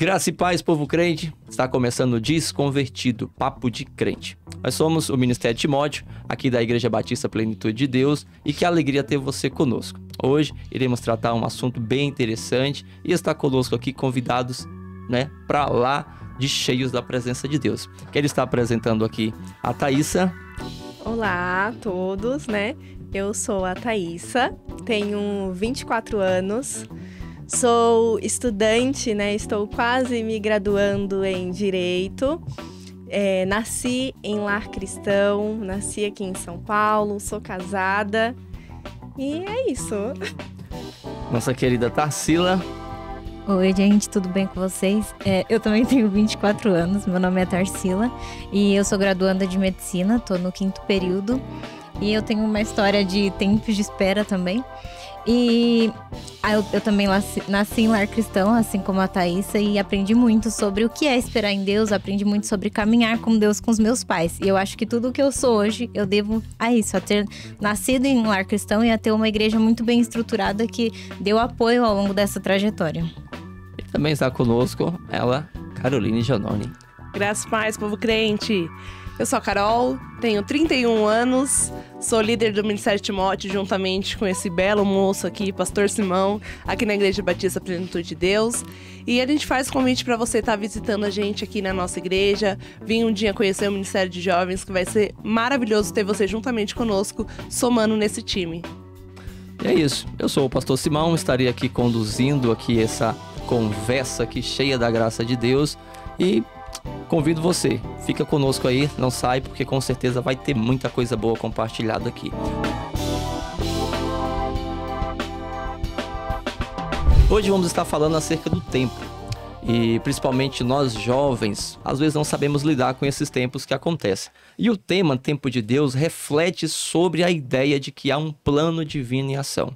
Graça e paz, povo crente. Está começando o Desconvertido, Papo de Crente. Nós somos o Ministério Timóteo, aqui da Igreja Batista Plenitude de Deus, e que alegria ter você conosco. Hoje iremos tratar um assunto bem interessante e está conosco aqui convidados, para lá de cheios da presença de Deus. Quero estar apresentando aqui a Thaísa. Olá a todos, Eu sou a Thaísa, tenho 24 anos. Sou estudante, Estou quase me graduando em Direito. Nasci em lar cristão, nasci aqui em São Paulo, sou casada. E é isso. Nossa querida Tarsila. Oi, gente, tudo bem com vocês? Eu também tenho 24 anos, meu nome é Tarsila e eu sou graduanda de Medicina, estou no 5º período. E eu tenho uma história de tempos de espera também. E eu também nasci em lar cristão, assim como a Thaísa, e aprendi muito sobre o que é esperar em Deus, aprendi muito sobre caminhar com Deus com os meus pais. E eu acho que tudo o que eu sou hoje, eu devo a isso, a ter nascido em lar cristão e a ter uma igreja muito bem estruturada que deu apoio ao longo dessa trajetória. E também está conosco ela, Caroline Giannoni. Graças e paz, povo crente! Eu sou a Carol, tenho 31 anos, sou líder do Ministério Timóteo, juntamente com esse belo moço aqui, Pastor Simão, aqui na Igreja Batista Plenitude de Deus. E a gente faz convite para você estar visitando a gente aqui na nossa igreja, vir um dia conhecer o Ministério de Jovens, que vai ser maravilhoso ter você juntamente conosco, somando nesse time. E é isso, eu sou o Pastor Simão, estarei aqui conduzindo aqui essa conversa aqui cheia da graça de Deus e convido você, fica conosco aí, não sai, porque com certeza vai ter muita coisa boa compartilhada aqui. Hoje vamos estar falando acerca do tempo. E principalmente nós jovens, às vezes não sabemos lidar com esses tempos que acontecem. E o tema Tempo de Deus reflete sobre a ideia de que há um plano divino em ação,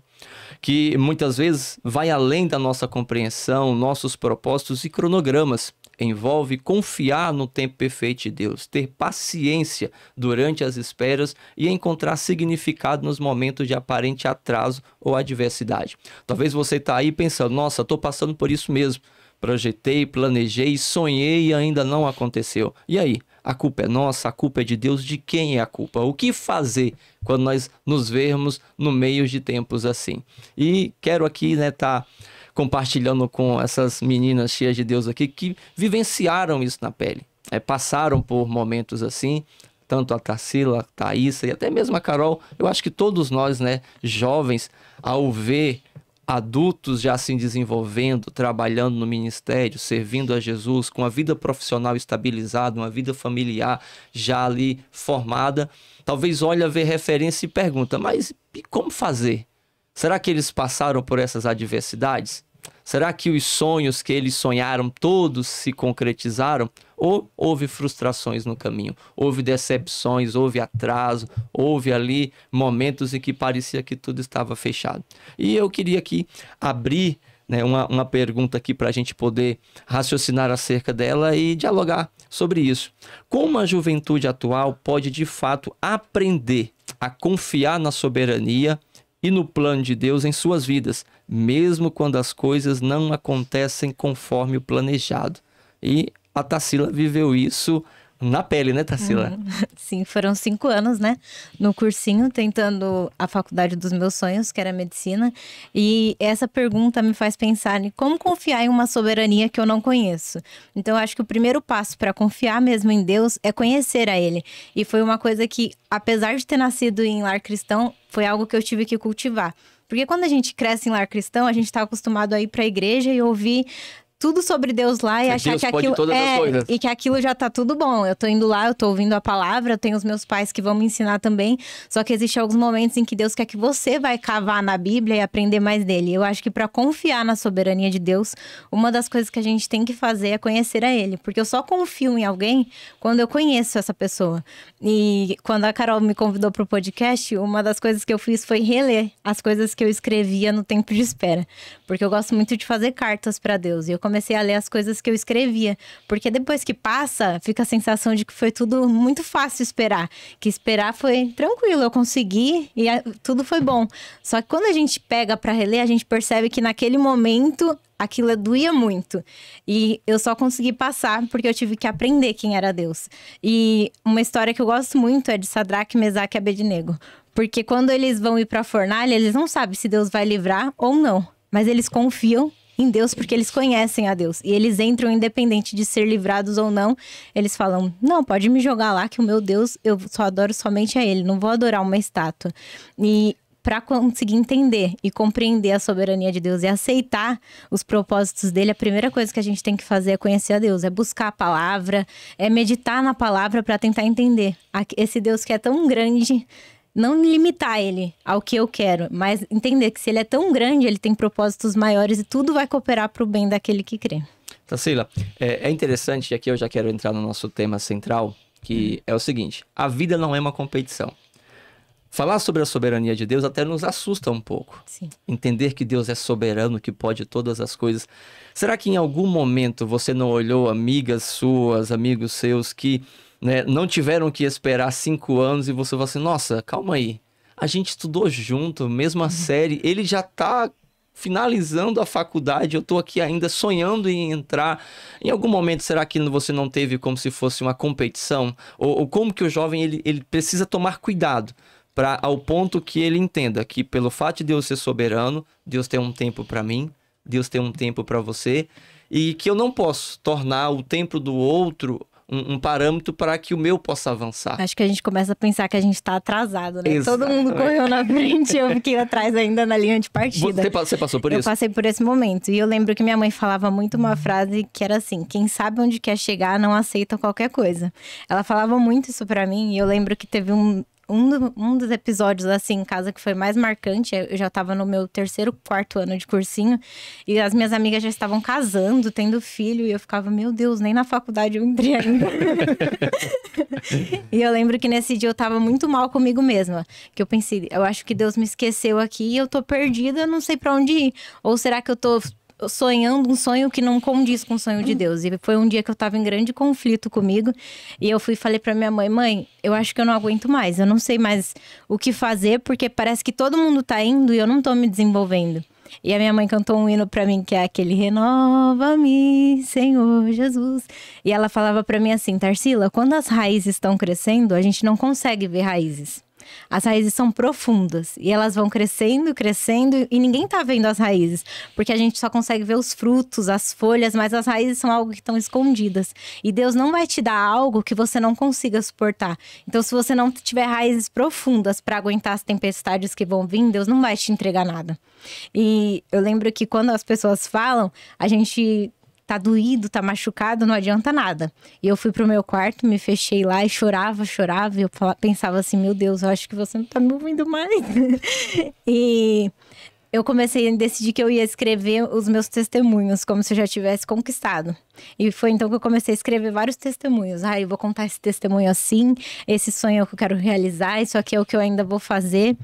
que muitas vezes vai além da nossa compreensão, nossos propósitos e cronogramas. Envolve confiar no tempo perfeito de Deus, ter paciência durante as esperas e encontrar significado nos momentos de aparente atraso ou adversidade. Talvez você está aí pensando, nossa, estou passando por isso mesmo. Projetei, planejei, sonhei e ainda não aconteceu. E aí? A culpa é nossa, a culpa é de Deus, de quem é a culpa? O que fazer quando nós nos vermos no meio de tempos assim? E quero aqui, tá compartilhando com essas meninas cheias de Deus aqui que vivenciaram isso na pele. Passaram por momentos assim, tanto a Tarsila, a Thaísa e até mesmo a Carol. Eu acho que todos nós, jovens, ao ver adultos já se desenvolvendo, trabalhando no ministério, servindo a Jesus, com a vida profissional estabilizada, uma vida familiar já ali formada, talvez olhe a ver referência e pergunta, mas e como fazer? Será que eles passaram por essas adversidades? Será que os sonhos que eles sonharam todos se concretizaram? Ou houve frustrações no caminho? Houve decepções, houve atraso, houve ali momentos em que parecia que tudo estava fechado. E eu queria aqui abrir uma pergunta aqui para a gente poder raciocinar acerca dela e dialogar sobre isso. Como a juventude atual pode de fato aprender a confiar na soberania e no plano de Deus em suas vidas, mesmo quando as coisas não acontecem conforme o planejado? E a Tarsila viveu isso na pele, Tarsila? Sim, foram 5 anos, no cursinho, tentando a faculdade dos meus sonhos, que era medicina. E essa pergunta me faz pensar em como confiar em uma soberania que eu não conheço. Então, eu acho que o primeiro passo para confiar mesmo em Deus é conhecer a Ele. E foi uma coisa que, apesar de ter nascido em lar cristão, foi algo que eu tive que cultivar. Porque quando a gente cresce em lar cristão, a gente está acostumado a ir para a igreja e ouvir tudo sobre Deus lá e achar Deus que aquilo todas as coisas. E que aquilo já tá tudo bom. Eu tô indo lá, eu tô ouvindo a palavra, eu tenho os meus pais que vão me ensinar também. Só que existem alguns momentos em que Deus quer que você vai cavar na Bíblia e aprender mais dele. Eu acho que para confiar na soberania de Deus, uma das coisas que a gente tem que fazer é conhecer a ele, porque eu só confio em alguém quando eu conheço essa pessoa. E quando a Carol me convidou pro podcast, uma das coisas que eu fiz foi reler as coisas que eu escrevia no tempo de espera, porque eu gosto muito de fazer cartas para Deus. E eu comecei a ler as coisas que eu escrevia, porque depois que passa, fica a sensação de que foi tudo muito fácil esperar, que esperar foi tranquilo, eu consegui e tudo foi bom. Só que quando a gente pega para reler, a gente percebe que naquele momento aquilo doía muito. E eu só consegui passar porque eu tive que aprender quem era Deus. E uma história que eu gosto muito é de Sadraque, Mesaque e Abednego. Porque quando eles vão ir pra fornalha, eles não sabem se Deus vai livrar ou não. Mas eles confiam em Deus porque eles conhecem a Deus. E eles entram independente de ser livrados ou não. Eles falam, não, pode me jogar lá que o meu Deus, eu só adoro somente a Ele. Não vou adorar uma estátua. E para conseguir entender e compreender a soberania de Deus e aceitar os propósitos dele, a primeira coisa que a gente tem que fazer é conhecer a Deus, é buscar a palavra, é meditar na palavra para tentar entender esse Deus que é tão grande, não limitar ele ao que eu quero, mas entender que se ele é tão grande, ele tem propósitos maiores e tudo vai cooperar para o bem daquele que crê. Tarsila, é interessante, e aqui eu já quero entrar no nosso tema central, que é o seguinte: a vida não é uma competição. Falar sobre a soberania de Deus até nos assusta um pouco. Sim. Entender que Deus é soberano, que pode todas as coisas. Será que em algum momento você não olhou amigas suas, amigos seus que, né, não tiveram que esperar 5 anos e você falou assim, nossa, calma aí, a gente estudou junto, mesma série, ele já tá finalizando a faculdade, eu tô aqui ainda sonhando em entrar. Em algum momento, será que você não teve como se fosse uma competição? Ou como que o jovem ele precisa tomar cuidado ao ponto que ele entenda que pelo fato de Deus ser soberano, Deus tem um tempo para mim, Deus tem um tempo para você, e que eu não posso tornar o tempo do outro um parâmetro para que o meu possa avançar. Acho que a gente começa a pensar que a gente tá atrasado, né? Exatamente. Todo mundo correu na frente e eu fiquei atrás ainda na linha de partida. Você passou por isso? Eu passei por esse momento. E eu lembro que minha mãe falava muito uma frase que era assim, quem sabe onde quer chegar não aceita qualquer coisa. Ela falava muito isso pra mim e eu lembro que teve um dos episódios, assim, em casa que foi mais marcante, eu já tava no meu 3º, 4º ano de cursinho, e as minhas amigas já estavam casando, tendo filho, e eu ficava, meu Deus, nem na faculdade eu entrei ainda. E eu lembro que nesse dia eu tava muito mal comigo mesma, que eu pensei, eu acho que Deus me esqueceu aqui e eu tô perdida, não sei pra onde ir. Ou será que eu tô sonhando um sonho que não condiz com o sonho de Deus? E foi um dia que eu tava em grande conflito comigo. E eu fui e falei pra minha mãe, mãe, eu acho que eu não aguento mais. Eu não sei mais o que fazer, porque parece que todo mundo tá indo e eu não tô me desenvolvendo. E a minha mãe cantou um hino pra mim, que é aquele Renova-me, Senhor Jesus. E ela falava pra mim assim, Tarsila, quando as raízes estão crescendo, a gente não consegue ver raízes. As raízes são profundas e elas vão crescendo, crescendo e ninguém tá vendo as raízes, porque a gente só consegue ver os frutos, as folhas, mas as raízes são algo que estão escondidas. E Deus não vai te dar algo que você não consiga suportar. Então, se você não tiver raízes profundas para aguentar as tempestades que vão vir, Deus não vai te entregar nada. E eu lembro que quando as pessoas falam, a gente tá doído, tá machucado, não adianta nada. E eu fui pro meu quarto, me fechei lá e chorava. E eu pensava assim, meu Deus, eu acho que você não tá me ouvindo mais. E eu comecei a decidir que eu ia escrever os meus testemunhos, como se eu já tivesse conquistado. E foi então que eu comecei a escrever vários testemunhos. Eu vou contar esse testemunho assim, esse sonho é o que eu quero realizar, isso aqui é o que eu ainda vou fazer.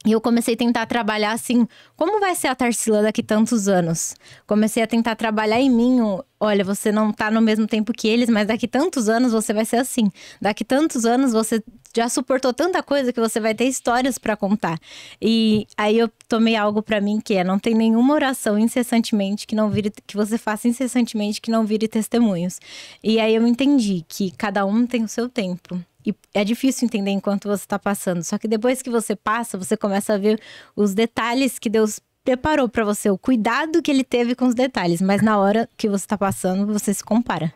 E eu comecei a tentar trabalhar assim, como vai ser a Tarsila daqui tantos anos? Comecei a tentar trabalhar em mim, olha, você não tá no mesmo tempo que eles, mas daqui tantos anos você vai ser assim. Daqui tantos anos você já suportou tanta coisa que você vai ter histórias pra contar. E aí eu tomei algo pra mim que não tem nenhuma oração incessantemente que você faça incessantemente que não vire testemunhos. E aí eu entendi que cada um tem o seu tempo. E é difícil entender enquanto você está passando. Só que depois que você passa, você começa a ver os detalhes que Deus preparou para você. O cuidado que Ele teve com os detalhes. Mas na hora que você está passando, você se compara.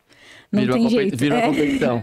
Não tem jeito. Vira uma competição.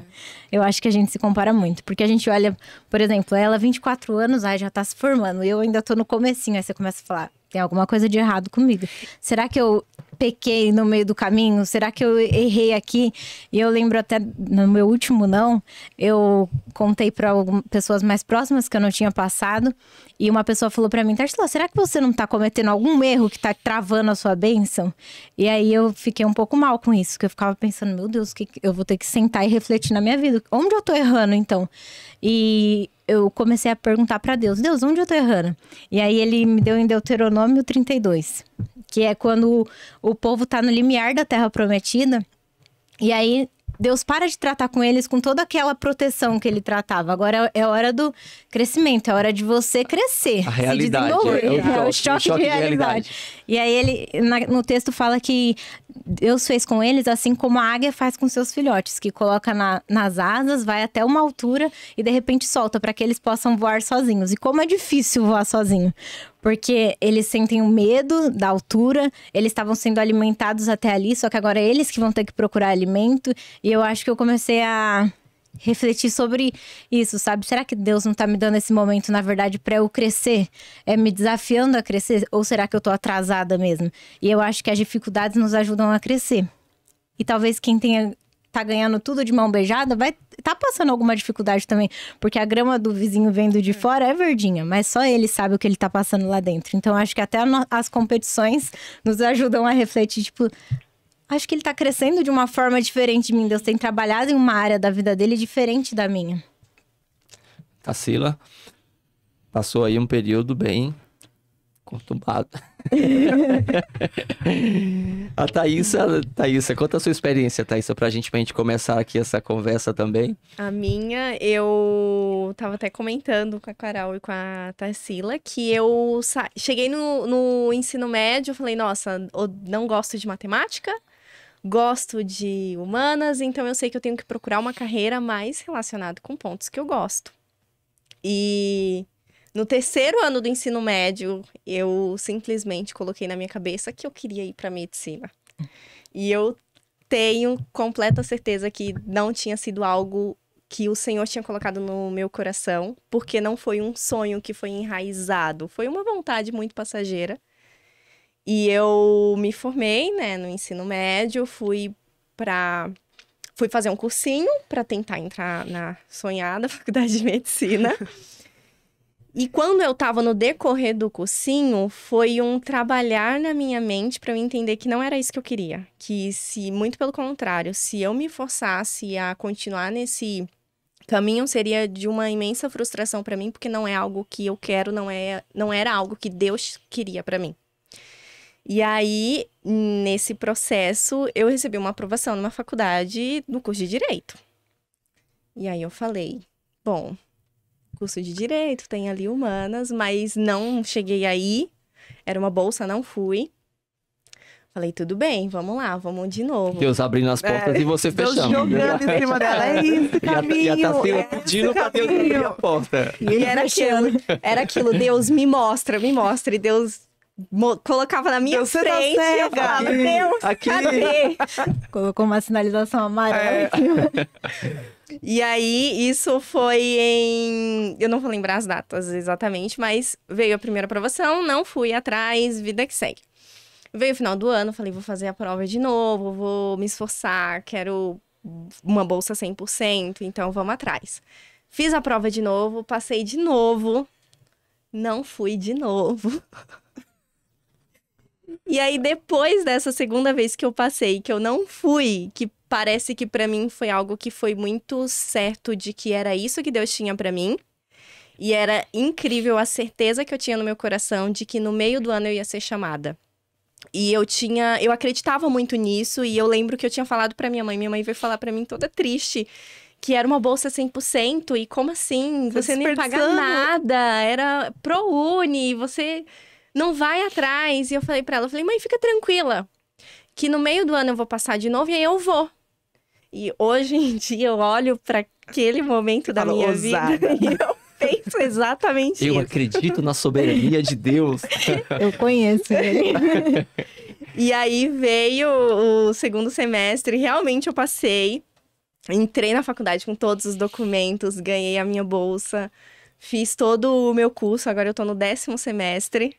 Eu acho que a gente se compara muito. Porque a gente olha, por exemplo, ela 24 anos, já tá se formando. Eu ainda tô no comecinho. Aí você começa a falar, tem alguma coisa de errado comigo. Será que eu pequei no meio do caminho? Será que eu errei aqui? E eu lembro até no meu último não, eu contei para pessoas mais próximas que eu não tinha passado. E uma pessoa falou para mim, Tarsila, será que você não tá cometendo algum erro que tá travando a sua bênção? E aí eu fiquei um pouco mal com isso, que eu ficava pensando, meu Deus, que eu vou ter que sentar e refletir na minha vida. Onde eu tô errando, então? E eu comecei a perguntar para Deus, onde eu tô errando? E aí ele me deu em Deuteronômio 32, que é quando o povo tá no limiar da terra prometida. E aí Deus para de tratar com eles com toda aquela proteção que ele tratava. Agora é hora do crescimento, é hora de você crescer. A realidade, se desenvolver. é O choque de realidade. E aí ele, no texto fala que Deus fez com eles assim como a águia faz com seus filhotes, que coloca nas asas, vai até uma altura e de repente solta para que eles possam voar sozinhos. E como é difícil voar sozinho. Porque eles sentem o medo da altura, eles estavam sendo alimentados até ali, só que agora é eles que vão ter que procurar alimento. E eu acho que eu comecei a refletir sobre isso, sabe? Será que Deus não tá me dando esse momento, na verdade, para eu crescer? É me desafiando a crescer? Ou será que eu tô atrasada mesmo? E eu acho que as dificuldades nos ajudam a crescer. E talvez quem tá ganhando tudo de mão beijada vai tá passando alguma dificuldade também, porque a grama do vizinho vendo de fora é verdinha, mas só ele sabe o que ele tá passando lá dentro. Então acho que até as competições nos ajudam a refletir, tipo, acho que ele tá crescendo de uma forma diferente de mim. Deus tem trabalhado em uma área da vida dele diferente da minha. Tarsila passou aí um período bem conturbado. A Thaísa, conta a sua experiência, Thaísa, pra gente começar aqui essa conversa também. A minha, eu tava até comentando com a Carol e com a Tarsila que eu cheguei no ensino médio, eu falei, nossa, eu não gosto de matemática, gosto de humanas, então eu sei que eu tenho que procurar uma carreira mais relacionada com pontos que eu gosto. E no terceiro ano do ensino médio, eu simplesmente coloquei na minha cabeça que eu queria ir para medicina. E eu tenho completa certeza que não tinha sido algo que o Senhor tinha colocado no meu coração, porque não foi um sonho que foi enraizado, foi uma vontade muito passageira. E eu me formei, né, no ensino médio, fui fazer um cursinho para tentar entrar na sonhada faculdade de medicina. E quando eu tava no decorrer do cursinho, foi um trabalhar na minha mente para eu entender que não era isso que eu queria. Que muito pelo contrário, se eu me forçasse a continuar nesse caminho, seria de uma imensa frustração para mim, porque não é algo que eu quero, não era algo que Deus queria para mim. E aí, nesse processo, eu recebi uma aprovação numa faculdade no curso de Direito. E aí eu falei, bom, curso de Direito, tem ali humanas, mas não cheguei aí, era uma bolsa, não fui. Falei, tudo bem, vamos lá, vamos de novo. Deus abrindo as portas e você fechando. Deus jogando em cima dela, é isso, caminho. E a Tarsila pedindo pra Deus abrir a porta. E era aquilo, Deus me mostra, e Deus colocava na minha frente, e eu falava, Deus, cadê? Colocou uma sinalização amarela. E aí, isso foi em... Eu não vou lembrar as datas exatamente, mas veio a primeira aprovação, não fui atrás, vida que segue. Veio o final do ano, falei, vou fazer a prova de novo, vou me esforçar, quero uma bolsa 100%, então vamos atrás. Fiz a prova de novo, passei de novo, não fui de novo. E aí, depois dessa segunda vez que eu passei, que eu não fui, que parece que pra mim foi algo que foi muito certo de que era isso que Deus tinha pra mim. E era incrível a certeza que eu tinha no meu coração de que no meio do ano eu ia ser chamada. E eu acreditava muito nisso, e eu lembro que eu tinha falado pra minha mãe veio falar pra mim toda triste, que era uma bolsa 100%, e como assim? Você nem paga nada, era ProUni, você não vai atrás. E eu falei pra ela, mãe, fica tranquila, que no meio do ano eu vou passar de novo e aí eu vou. E hoje em dia eu olho pra aquele momento da minha vida e eu penso exatamente isso. Eu acredito na soberania de Deus. Eu conheço ele. E aí veio o segundo semestre, realmente eu passei, entrei na faculdade com todos os documentos, ganhei a minha bolsa, fiz todo o meu curso, agora eu tô no 10º semestre.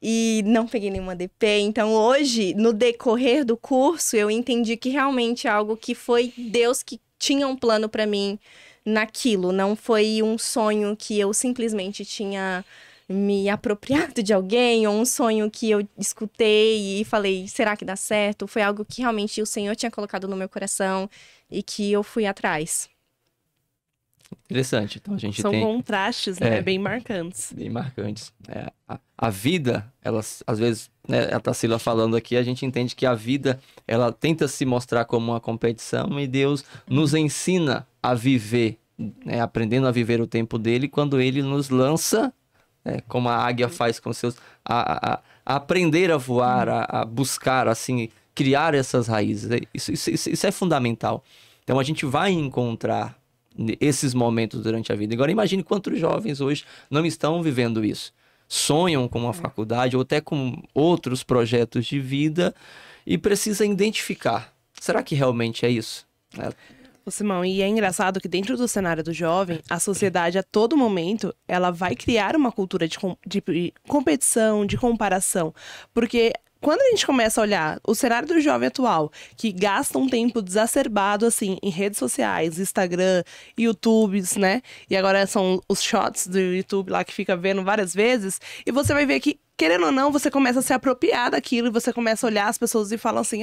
E não peguei nenhuma DP, então hoje, no decorrer do curso, eu entendi que realmente é algo que foi Deus que tinha um plano pra mim naquilo. Não foi um sonho que eu simplesmente tinha me apropriado de alguém, ou um sonho que eu escutei e falei, será que dá certo? Foi algo que realmente o Senhor tinha colocado no meu coração e que eu fui atrás. Interessante. Então a gente São tem contrastes, né? Bem marcantes. bem marcantes. A vida, ela, às vezes, né, a Tarsila falando aqui, a gente entende que a vida, ela tenta se mostrar como uma competição e Deus nos ensina a viver, né, aprendendo a viver o tempo dele quando ele nos lança, né, como a águia faz com seus... a aprender a voar, a buscar, assim, criar essas raízes. Isso é fundamental. Então a gente vai encontrar esses momentos durante a vida. Agora imagine quantos jovens hoje não estão vivendo isso. Sonham com uma faculdade ou até com outros projetos de vida e precisa identificar. Será que realmente é isso? Ô, Simão, e é engraçado que dentro do cenário do jovem, a sociedade a todo momento, ela vai criar uma cultura de competição, de comparação. Porque quando a gente começa a olhar o cenário do jovem atual, que gasta um tempo exacerbado, assim, em redes sociais, Instagram, YouTubes, né? E agora são os shots do YouTube lá que fica vendo várias vezes. E você vai ver que, querendo ou não, você começa a se apropriar daquilo e você começa a olhar as pessoas e fala assim,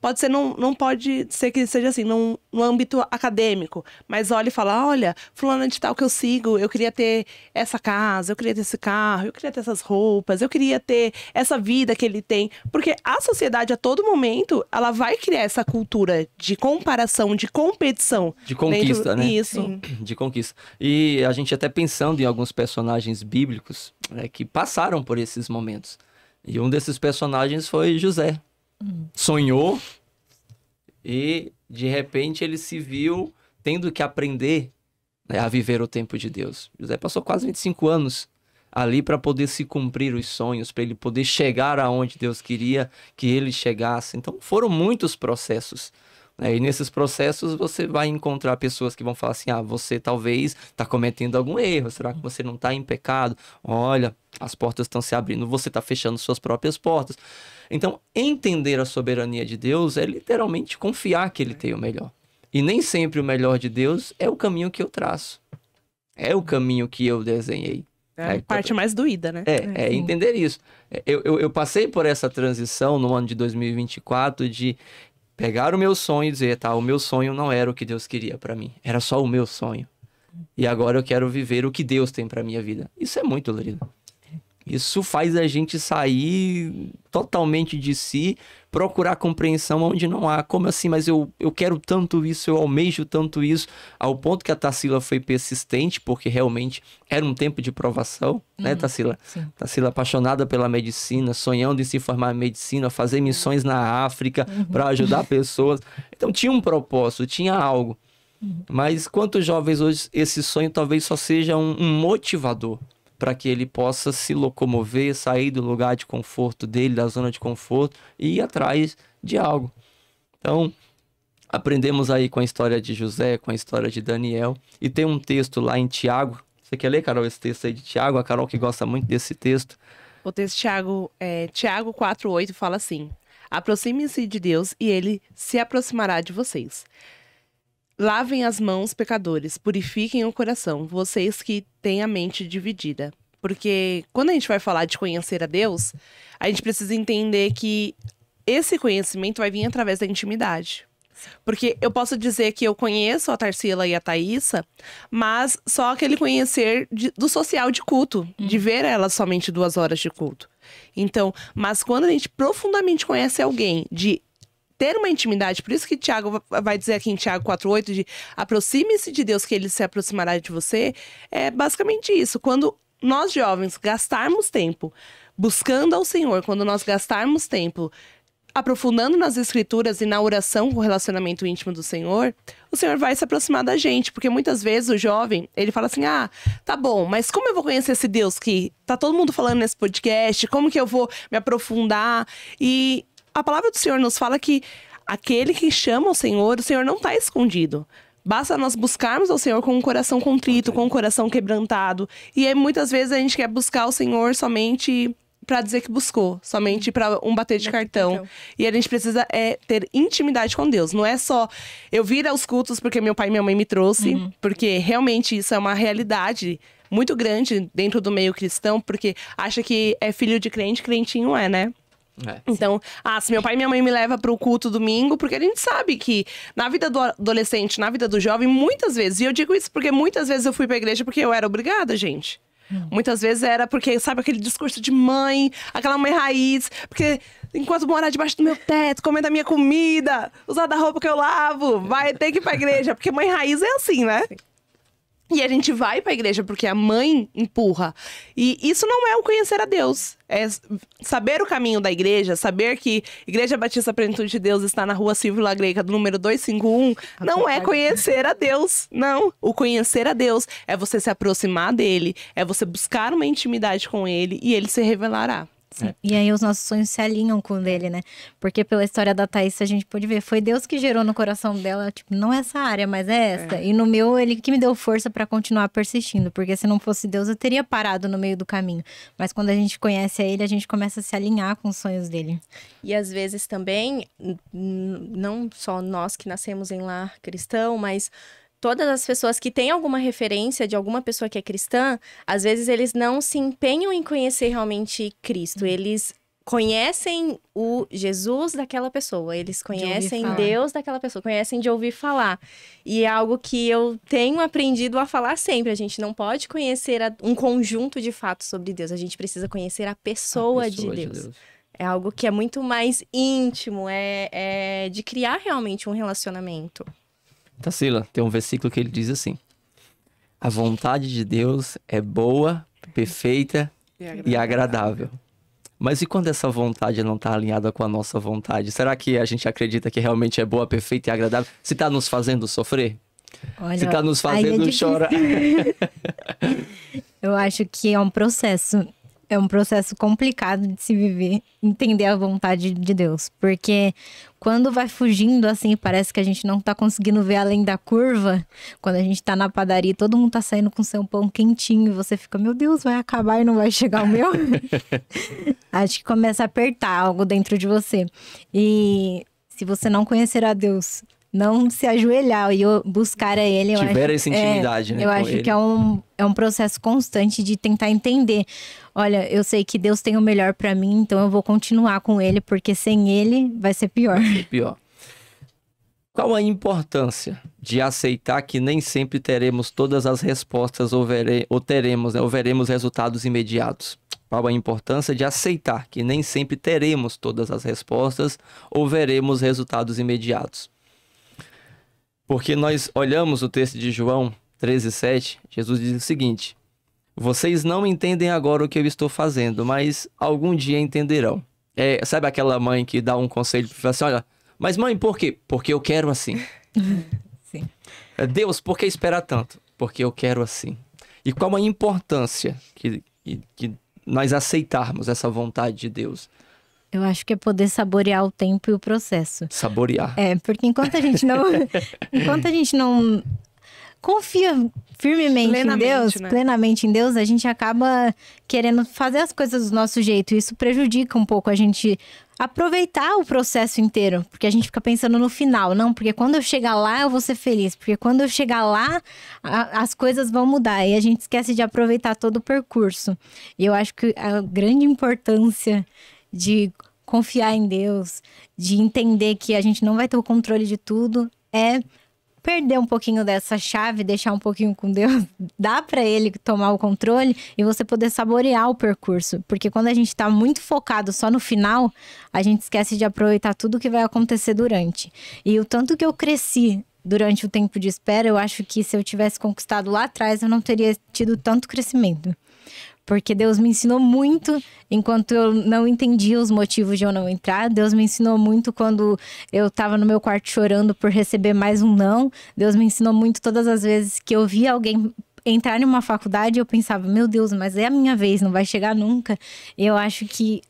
pode ser, não pode ser que seja assim, no âmbito acadêmico, mas olha e fala, olha, fulana de tal que eu sigo, eu queria ter essa casa, eu queria ter esse carro, eu queria ter essas roupas, eu queria ter essa vida que ele tem, porque a sociedade a todo momento, ela vai criar essa cultura de comparação, de competição. De conquista, né? Isso. Sim. De conquista. E a gente até pensando em alguns personagens bíblicos, né, que passaram por esses momentos. E um desses personagens foi José. Sonhou e, de repente, ele se viu tendo que aprender, né, a viver o tempo de Deus. José passou quase 25 anos ali para poder se cumprir os sonhos, para ele poder chegar aonde Deus queria que ele chegasse. Então, foram muitos processos. E nesses processos você vai encontrar pessoas que vão falar assim, você talvez está cometendo algum erro, será que você não está em pecado? Olha, as portas estão se abrindo, você está fechando suas próprias portas. Então, entender a soberania de Deus é literalmente confiar que Ele tem o melhor. E nem sempre o melhor de Deus é o caminho que eu traço, é o caminho que eu desenhei. É a parte mais doída, né? Entender isso. Eu passei por essa transição no ano de 2024 de pegar o meu sonho e dizer, o meu sonho não era o que Deus queria pra mim. Era só o meu sonho. E agora eu quero viver o que Deus tem pra minha vida. Isso é muito lindo. Isso faz a gente sair totalmente de si, procurar compreensão onde não há. Como assim? Mas eu quero tanto isso, eu almejo tanto isso. Ao ponto que a Tarsila foi persistente, porque realmente era um tempo de provação, né, Tarsila? Sim. Tarsila apaixonada pela medicina, sonhando em se formar em medicina, fazer missões na África para ajudar pessoas. Então tinha um propósito, tinha algo. Mas quantos jovens hoje, esse sonho talvez só seja um motivador para que ele possa se locomover, sair do lugar de conforto dele, da zona de conforto e ir atrás de algo. Então, aprendemos aí com a história de José, com a história de Daniel. E tem um texto lá em Tiago. Você quer ler, Carol, esse texto aí de Tiago? A Carol que gosta muito desse texto. O texto de Tiago 4:8 fala assim: aproximem-se de Deus e Ele se aproximará de vocês. Lavem as mãos, pecadores, purifiquem o coração, vocês que têm a mente dividida. Porque quando a gente vai falar de conhecer a Deus, a gente precisa entender que esse conhecimento vai vir através da intimidade. Porque eu posso dizer que eu conheço a Tarsila e a Thaísa, mas só aquele conhecer do social de culto, de ver elas somente 2 horas de culto. Então, mas quando a gente profundamente conhece alguém, de ter uma intimidade, por isso que Tiago vai dizer aqui em Tiago 4:8, de aproxime-se de Deus que Ele se aproximará de você, é basicamente isso. Quando nós jovens gastarmos tempo buscando ao Senhor, quando nós gastarmos tempo aprofundando nas escrituras e na oração com o relacionamento íntimo do Senhor, o Senhor vai se aproximar da gente. Porque muitas vezes o jovem, ele fala assim, tá bom, mas como eu vou conhecer esse Deus que tá todo mundo falando nesse podcast? Como que eu vou me aprofundar? E a palavra do Senhor nos fala que aquele que chama o Senhor não está escondido. Basta nós buscarmos ao Senhor com um coração contrito, com um coração quebrantado. E aí, muitas vezes, a gente quer buscar o Senhor somente para dizer que buscou, somente para um bater de cartão. E a gente precisa ter intimidade com Deus. Não é só eu vir aos cultos porque meu pai e minha mãe me trouxe, porque realmente isso é uma realidade muito grande dentro do meio cristão, porque acha que é filho de crente, crentinho é, né? Então, se meu pai e minha mãe me levam pro culto domingo, porque a gente sabe que na vida do adolescente, na vida do jovem, muitas vezes, e eu digo isso porque muitas vezes eu fui pra igreja porque eu era obrigada, gente. Muitas vezes era porque, sabe, aquele discurso de mãe, aquela mãe raiz, porque enquanto morar debaixo do meu teto, comendo a minha comida, usar da roupa que eu lavo, vai ter que ir pra igreja, porque mãe raiz é assim, né? Sim. E a gente vai pra igreja porque a mãe empurra. E isso não é o conhecer a Deus. É saber o caminho da igreja, saber que Igreja Batista Plenitude de Deus está na rua Silvio La Greca, do número 251, não é conhecer a Deus. Não. O conhecer a Deus é você se aproximar dele, é você buscar uma intimidade com ele e ele se revelará. Sim. E aí os nossos sonhos se alinham com o dele, né? Porque pela história da Thaís, a gente pode ver, foi Deus que gerou no coração dela, tipo, não essa área, mas é esta. E no meu, ele que me deu força pra continuar persistindo, porque se não fosse Deus, eu teria parado no meio do caminho. Mas quando a gente conhece a ele, a gente começa a se alinhar com os sonhos dele. E às vezes também, não só nós que nascemos em lar cristão, mas todas as pessoas que têm alguma referência de alguma pessoa que é cristã, às vezes eles não se empenham em conhecer realmente Cristo. Eles conhecem o Jesus daquela pessoa, eles conhecem Deus daquela pessoa, conhecem de ouvir falar. E é algo que eu tenho aprendido a falar sempre. A gente não pode conhecer um conjunto de fatos sobre Deus, a gente precisa conhecer a pessoa de Deus. É algo que é muito mais íntimo, é de criar realmente um relacionamento. Tarsila, tem um versículo que ele diz assim: a vontade de Deus é boa, perfeita e agradável. Mas e quando essa vontade não está alinhada com a nossa vontade? Será que a gente acredita que realmente é boa, perfeita e agradável? Se está nos fazendo sofrer? Olha, se está nos fazendo chorar? Eu acho que é um processo. É um processo complicado de se viver, entender a vontade de Deus. Porque quando vai fugindo assim, parece que a gente não tá conseguindo ver além da curva. Quando a gente tá na padaria, todo mundo tá saindo com seu pão quentinho. E você fica, meu Deus, vai acabar e não vai chegar o meu? Acho que começa a apertar algo dentro de você. E se você não conhecer a Deus, não se ajoelhar e buscar a ele... Tiver essa intimidade, né? Eu acho que é um processo constante de tentar entender. Olha, eu sei que Deus tem o melhor pra mim, então eu vou continuar com ele, porque sem ele vai ser pior. Pior. Qual a importância de aceitar que nem sempre teremos todas as respostas ou veremos resultados imediatos? Qual a importância de aceitar que nem sempre teremos todas as respostas ou veremos resultados imediatos? Porque nós olhamos o texto de João 13:7, Jesus diz o seguinte: vocês não entendem agora o que eu estou fazendo, mas algum dia entenderão. Sabe aquela mãe que dá um conselho e fala assim, olha, mas mãe, por quê? Porque eu quero assim. Sim. Deus, por que esperar tanto? Porque eu quero assim. E qual a importância que nós aceitarmos essa vontade de Deus? Eu acho que é poder saborear o tempo e o processo. Saborear. Porque enquanto a gente não confia firmemente em Deus, né? Plenamente em Deus, a gente acaba querendo fazer as coisas do nosso jeito. Isso prejudica um pouco a gente aproveitar o processo inteiro, porque a gente fica pensando no final. Não, porque quando eu chegar lá eu vou ser feliz, porque quando eu chegar lá as coisas vão mudar. E a gente esquece de aproveitar todo o percurso. E eu acho que a grande importância de confiar em Deus, de entender que a gente não vai ter o controle de tudo, é perder um pouquinho dessa chave, deixar um pouquinho com Deus, dá pra ele tomar o controle e você poder saborear o percurso. Porque quando a gente tá muito focado só no final, a gente esquece de aproveitar tudo que vai acontecer durante. E o tanto que eu cresci durante o tempo de espera, eu acho que se eu tivesse conquistado lá atrás, eu não teria tido tanto crescimento. Porque Deus me ensinou muito enquanto eu não entendia os motivos de eu não entrar. Deus me ensinou muito quando eu estava no meu quarto chorando por receber mais um não. Deus me ensinou muito todas as vezes que eu via alguém entrar em uma faculdade e eu pensava, meu Deus, mas é a minha vez, não vai chegar nunca. E eu acho que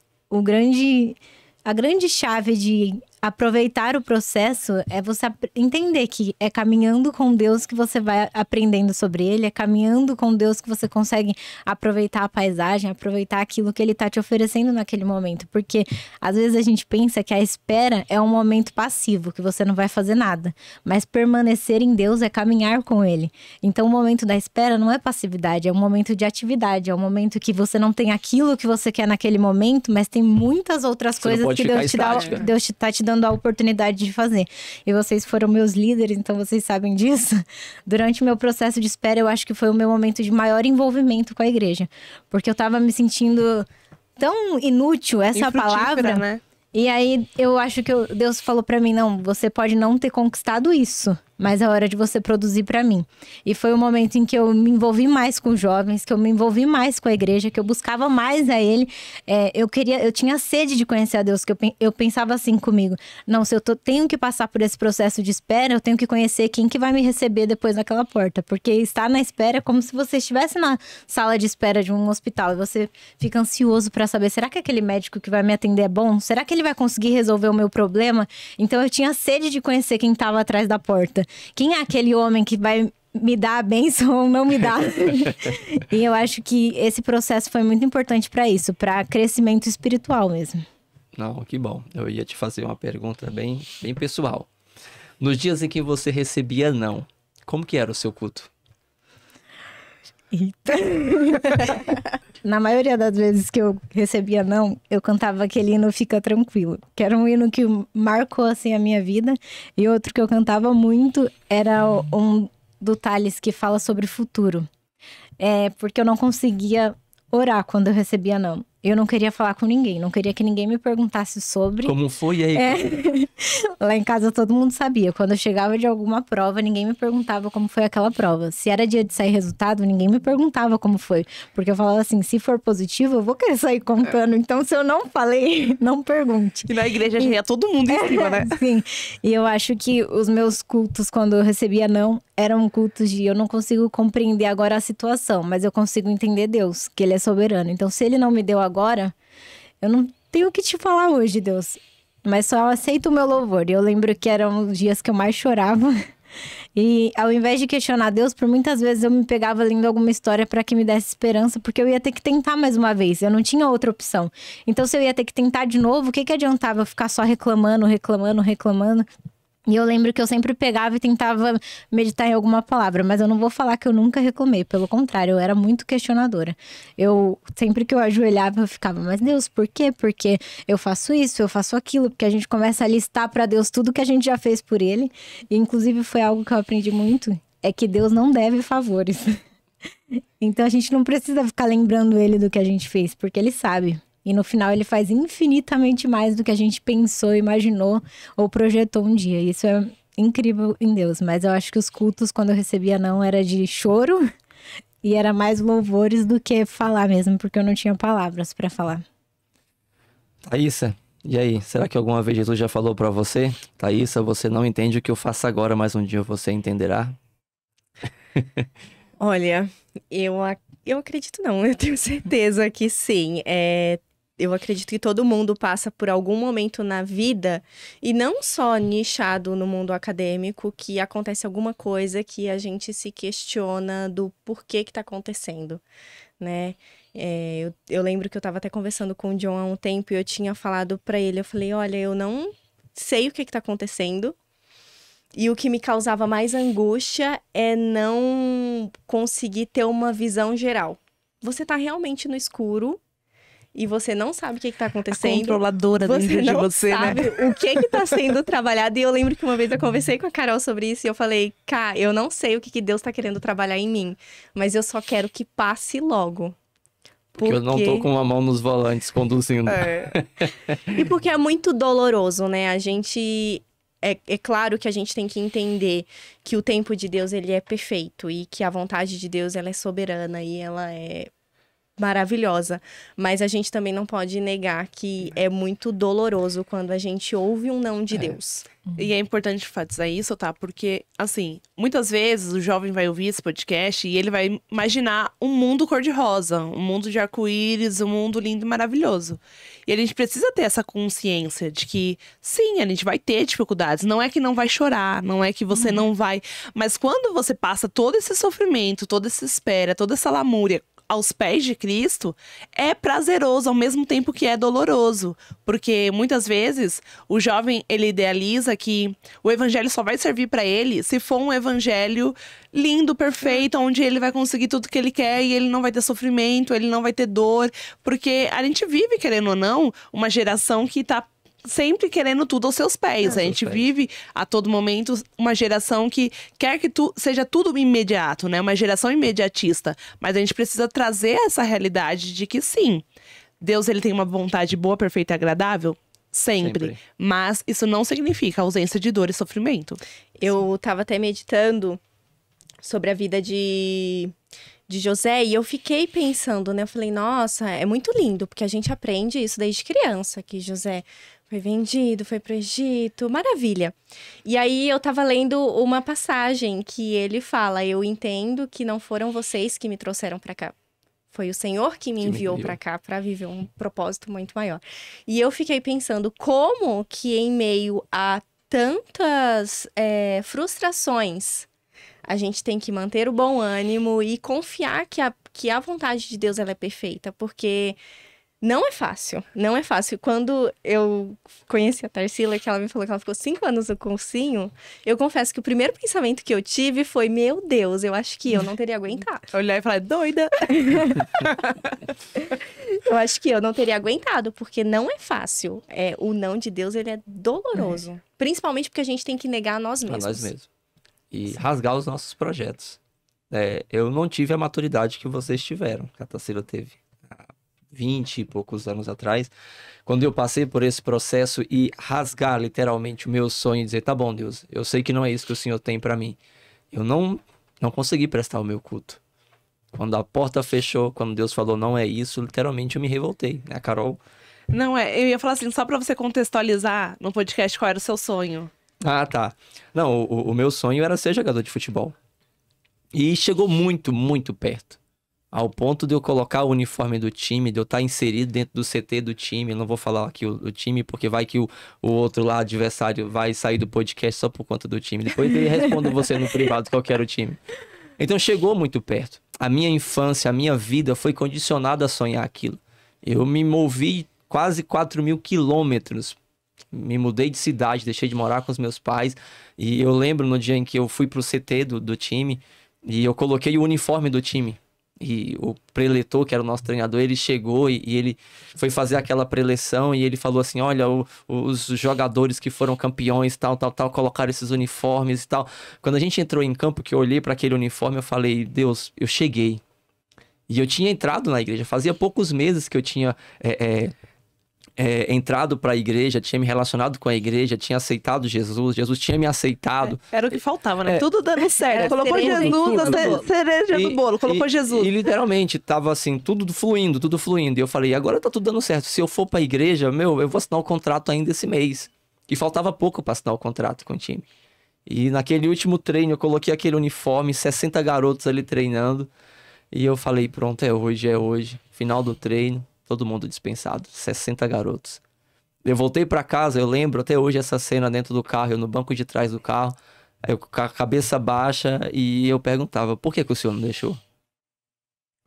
a grande chave de aproveitar o processo é você entender que é caminhando com Deus que você vai aprendendo sobre ele, é caminhando com Deus que você consegue aproveitar a paisagem, aproveitar aquilo que ele tá te oferecendo naquele momento. Porque às vezes a gente pensa que a espera é um momento passivo, que você não vai fazer nada. Mas permanecer em Deus é caminhar com ele. Então o momento da espera não é passividade, é um momento de atividade, é um momento que você não tem aquilo que você quer naquele momento, mas tem muitas outras coisas que Deus tá te dando a oportunidade de fazer. E vocês foram meus líderes, então vocês sabem disso. Durante o meu processo de espera, eu acho que foi o meu momento de maior envolvimento com a igreja. Porque eu tava me sentindo tão inútil, essa palavra, né? E aí, eu acho que Deus falou pra mim, não, você pode não ter conquistado isso, mas é hora de você produzir pra mim. E foi o momento em que eu me envolvi mais com os jovens, que eu me envolvi mais com a igreja, que eu buscava mais a ele. Eu tinha sede de conhecer a Deus, que eu pensava assim comigo, não, se eu tenho que passar por esse processo de espera, eu tenho que conhecer quem que vai me receber depois naquela porta. Porque estar na espera é como se você estivesse na sala de espera de um hospital e você fica ansioso pra saber, será que aquele médico que vai me atender é bom? Será que ele vai conseguir resolver o meu problema? Então eu tinha sede de conhecer quem estava atrás da porta. Quem é aquele homem que vai me dar a bênção ou não me dar? E eu acho que esse processo foi muito importante para isso, para crescimento espiritual mesmo. Não, que bom. Eu ia te fazer uma pergunta bem pessoal. Nos dias em que você recebia não, como que era o seu culto? Eita. Na maioria das vezes que eu recebia não, eu cantava aquele hino Fica Tranquilo, que era um hino que marcou assim a minha vida. E outro que eu cantava muito era um do Thales, que fala sobre futuro. Porque eu não conseguia orar quando eu recebia não. Eu não queria falar com ninguém, não queria que ninguém me perguntasse sobre. Como foi aí? Lá em casa todo mundo sabia. Quando eu chegava de alguma prova, ninguém me perguntava como foi aquela prova. Se era dia de sair resultado, ninguém me perguntava como foi. Porque eu falava assim, se for positivo, eu vou querer sair contando. Então, se eu não falei, não pergunte. E na igreja já ia todo mundo em cima, né? Sim. E eu acho que os meus cultos, quando eu recebia não, eram cultos de eu não consigo compreender agora a situação, mas eu consigo entender Deus, que ele é soberano. Então, se ele não me deu agora, eu não tenho o que te falar hoje, Deus. Mas só aceito o meu louvor. E eu lembro que eram os dias que eu mais chorava. E ao invés de questionar Deus, por muitas vezes eu me pegava lendo alguma história para que me desse esperança, porque eu ia ter que tentar mais uma vez, eu não tinha outra opção. Então, se eu ia ter que tentar de novo, o que adiantava eu ficar só reclamando? E eu lembro que eu sempre pegava e tentava meditar em alguma palavra, mas eu não vou falar que eu nunca reclamei, pelo contrário, eu era muito questionadora. Sempre que eu ajoelhava, eu ficava, mas Deus, por quê? Porque eu faço isso, eu faço aquilo, porque a gente começa a listar para Deus tudo que a gente já fez por ele. E inclusive foi algo que eu aprendi muito, é que Deus não deve favores. Então a gente não precisa ficar lembrando ele do que a gente fez, porque ele sabe. E no final ele faz infinitamente mais do que a gente pensou, imaginou ou projetou um dia. Isso é incrível em Deus. Mas eu acho que os cultos, quando eu recebia não, era de choro e era mais louvores do que falar mesmo, porque eu não tinha palavras para falar. Thaísa, e aí? Será que alguma vez Jesus já falou para você? Thaísa, você não entende o que eu faço agora, mas um dia você entenderá? Olha, eu acredito não, eu tenho certeza que sim. Eu acredito que todo mundo passa por algum momento na vida, e não só nichado no mundo acadêmico, que acontece alguma coisa que a gente se questiona do porquê que tá acontecendo, né? Eu lembro que eu tava até conversando com o John há um tempo e eu tinha falado pra ele, eu falei, olha, eu não sei o que tá acontecendo, e o que me causava mais angústia é não conseguir ter uma visão geral. Você tá realmente no escuro, e você não sabe o que tá acontecendo. A controladora dentro de você, sabe, né? O que tá sendo trabalhado. E eu lembro que uma vez eu conversei com a Carol sobre isso e eu falei, Cá, eu não sei o que Deus tá querendo trabalhar em mim, mas eu só quero que passe logo. Porque eu não tô com a mão nos volantes conduzindo. E porque é muito doloroso, né? A gente... É claro que a gente tem que entender que o tempo de Deus, ele é perfeito. E que a vontade de Deus, ela é soberana e ela é maravilhosa. Mas a gente também não pode negar que é muito doloroso quando a gente ouve um não de Deus. E é importante enfatizar isso, tá? Porque, assim, muitas vezes o jovem vai ouvir esse podcast e ele vai imaginar um mundo cor-de-rosa, um mundo de arco-íris, um mundo lindo e maravilhoso. E a gente precisa ter essa consciência de que, sim, a gente vai ter dificuldades. Não é que não vai chorar, não é que você não vai. Mas quando você passa todo esse sofrimento, toda essa espera, toda essa lamúria aos pés de Cristo, é prazeroso ao mesmo tempo que é doloroso. Porque muitas vezes o jovem, ele idealiza que o evangelho só vai servir para ele se for um evangelho lindo, perfeito, onde ele vai conseguir tudo que ele quer e ele não vai ter sofrimento, ele não vai ter dor. Porque a gente vive, querendo ou não, uma geração que tá sempre querendo tudo aos seus pés. A gente vive a todo momento uma geração que quer que seja tudo imediato, né? Uma geração imediatista. Mas a gente precisa trazer essa realidade de que sim, Deus ele tem uma vontade boa, perfeita e agradável. Sempre. Mas isso não significa ausência de dor e sofrimento. Eu tava até meditando sobre a vida de José e eu fiquei pensando, né? Eu falei, nossa, é muito lindo, porque a gente aprende isso desde criança, que José foi vendido, foi pro Egito, maravilha. E aí eu tava lendo uma passagem que ele fala, eu entendo que não foram vocês que me trouxeram pra cá. Foi o Senhor que me enviou pra cá pra viver um propósito muito maior. E eu fiquei pensando como que em meio a tantas frustrações, a gente tem que manter o bom ânimo e confiar que a vontade de Deus ela é perfeita, porque não é fácil, não é fácil. Quando eu conheci a Tarsila, que ela me falou que ela ficou 5 anos no cursinho, eu confesso que o primeiro pensamento que eu tive foi, meu Deus, eu acho que eu não teria aguentado. Olhar e falar, doida! Eu acho que eu não teria aguentado, porque não é fácil. O não de Deus, ele é doloroso. Principalmente porque a gente tem que negar a nós mesmos. A nós mesmos. E rasgar os nossos projetos. Eu não tive a maturidade que vocês tiveram, que a Tarsila teve. 20 e poucos anos atrás, quando eu passei por esse processo e rasgar literalmente o meu sonho e dizer, tá bom, Deus, eu sei que não é isso que o Senhor tem pra mim. Eu não consegui prestar o meu culto. Quando a porta fechou, quando Deus falou não é isso, literalmente eu me revoltei, né, Carol? Não, eu ia falar assim, só pra você contextualizar no podcast qual era o seu sonho. Ah, tá. Não, o meu sonho era ser jogador de futebol. E chegou muito, muito perto. Ao ponto de eu colocar o uniforme do time, de eu estar inserido dentro do CT do time. Eu não vou falar aqui o time, porque vai que o outro lá, adversário, vai sair do podcast só por conta do time. Depois ele responde você no privado qual que era o time. Então chegou muito perto. A minha infância, a minha vida foi condicionada a sonhar aquilo. Eu me movi quase 4.000 quilômetros. Me mudei de cidade, deixei de morar com os meus pais. E eu lembro no dia em que eu fui pro CT do time e eu coloquei o uniforme do time. E o preletor, que era o nosso treinador, ele chegou e ele foi fazer aquela preleção e ele falou assim, olha, os jogadores que foram campeões, tal, colocaram esses uniformes e tal. Quando a gente entrou em campo, que eu olhei para aquele uniforme, eu falei, Deus, eu cheguei. E eu tinha entrado na igreja, fazia poucos meses que eu tinha entrado para a igreja, tinha me relacionado com a igreja, tinha aceitado Jesus, Jesus tinha me aceitado. Era o que faltava, né? Tudo dando certo. Colocou Jesus, a cereja do bolo, colocou Jesus. E literalmente, tava assim, tudo fluindo. E eu falei, agora tá tudo dando certo. Se eu for pra igreja, eu vou assinar o contrato ainda esse mês. E faltava pouco pra assinar o contrato com o time. E naquele último treino, eu coloquei aquele uniforme, 60 garotos ali treinando. E eu falei, pronto, é hoje. Final do treino. Todo mundo dispensado, 60 garotos. Eu voltei pra casa, eu lembro até hoje essa cena dentro do carro, eu no banco de trás do carro, eu com a cabeça baixa e eu perguntava, por que o senhor não deixou?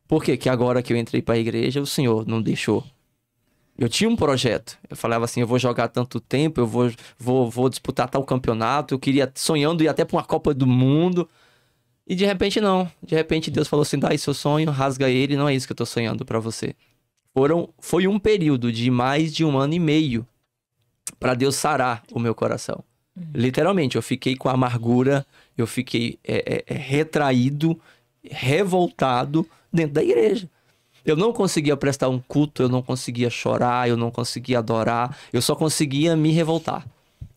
Por que agora que eu entrei pra igreja, o senhor não deixou? Eu tinha um projeto, eu falava assim, eu vou jogar tanto tempo, eu vou disputar tal campeonato, eu queria, sonhando ir até pra uma Copa do Mundo. E de repente não, de repente Deus falou assim, dá aí seu sonho, rasga ele, não é isso que eu tô sonhando pra você. Foi um período de mais de 1 ano e meio para Deus sarar o meu coração. Literalmente, eu fiquei com amargura, eu fiquei retraído, revoltado dentro da igreja. Eu não conseguia prestar um culto, eu não conseguia chorar, eu não conseguia adorar, eu só conseguia me revoltar.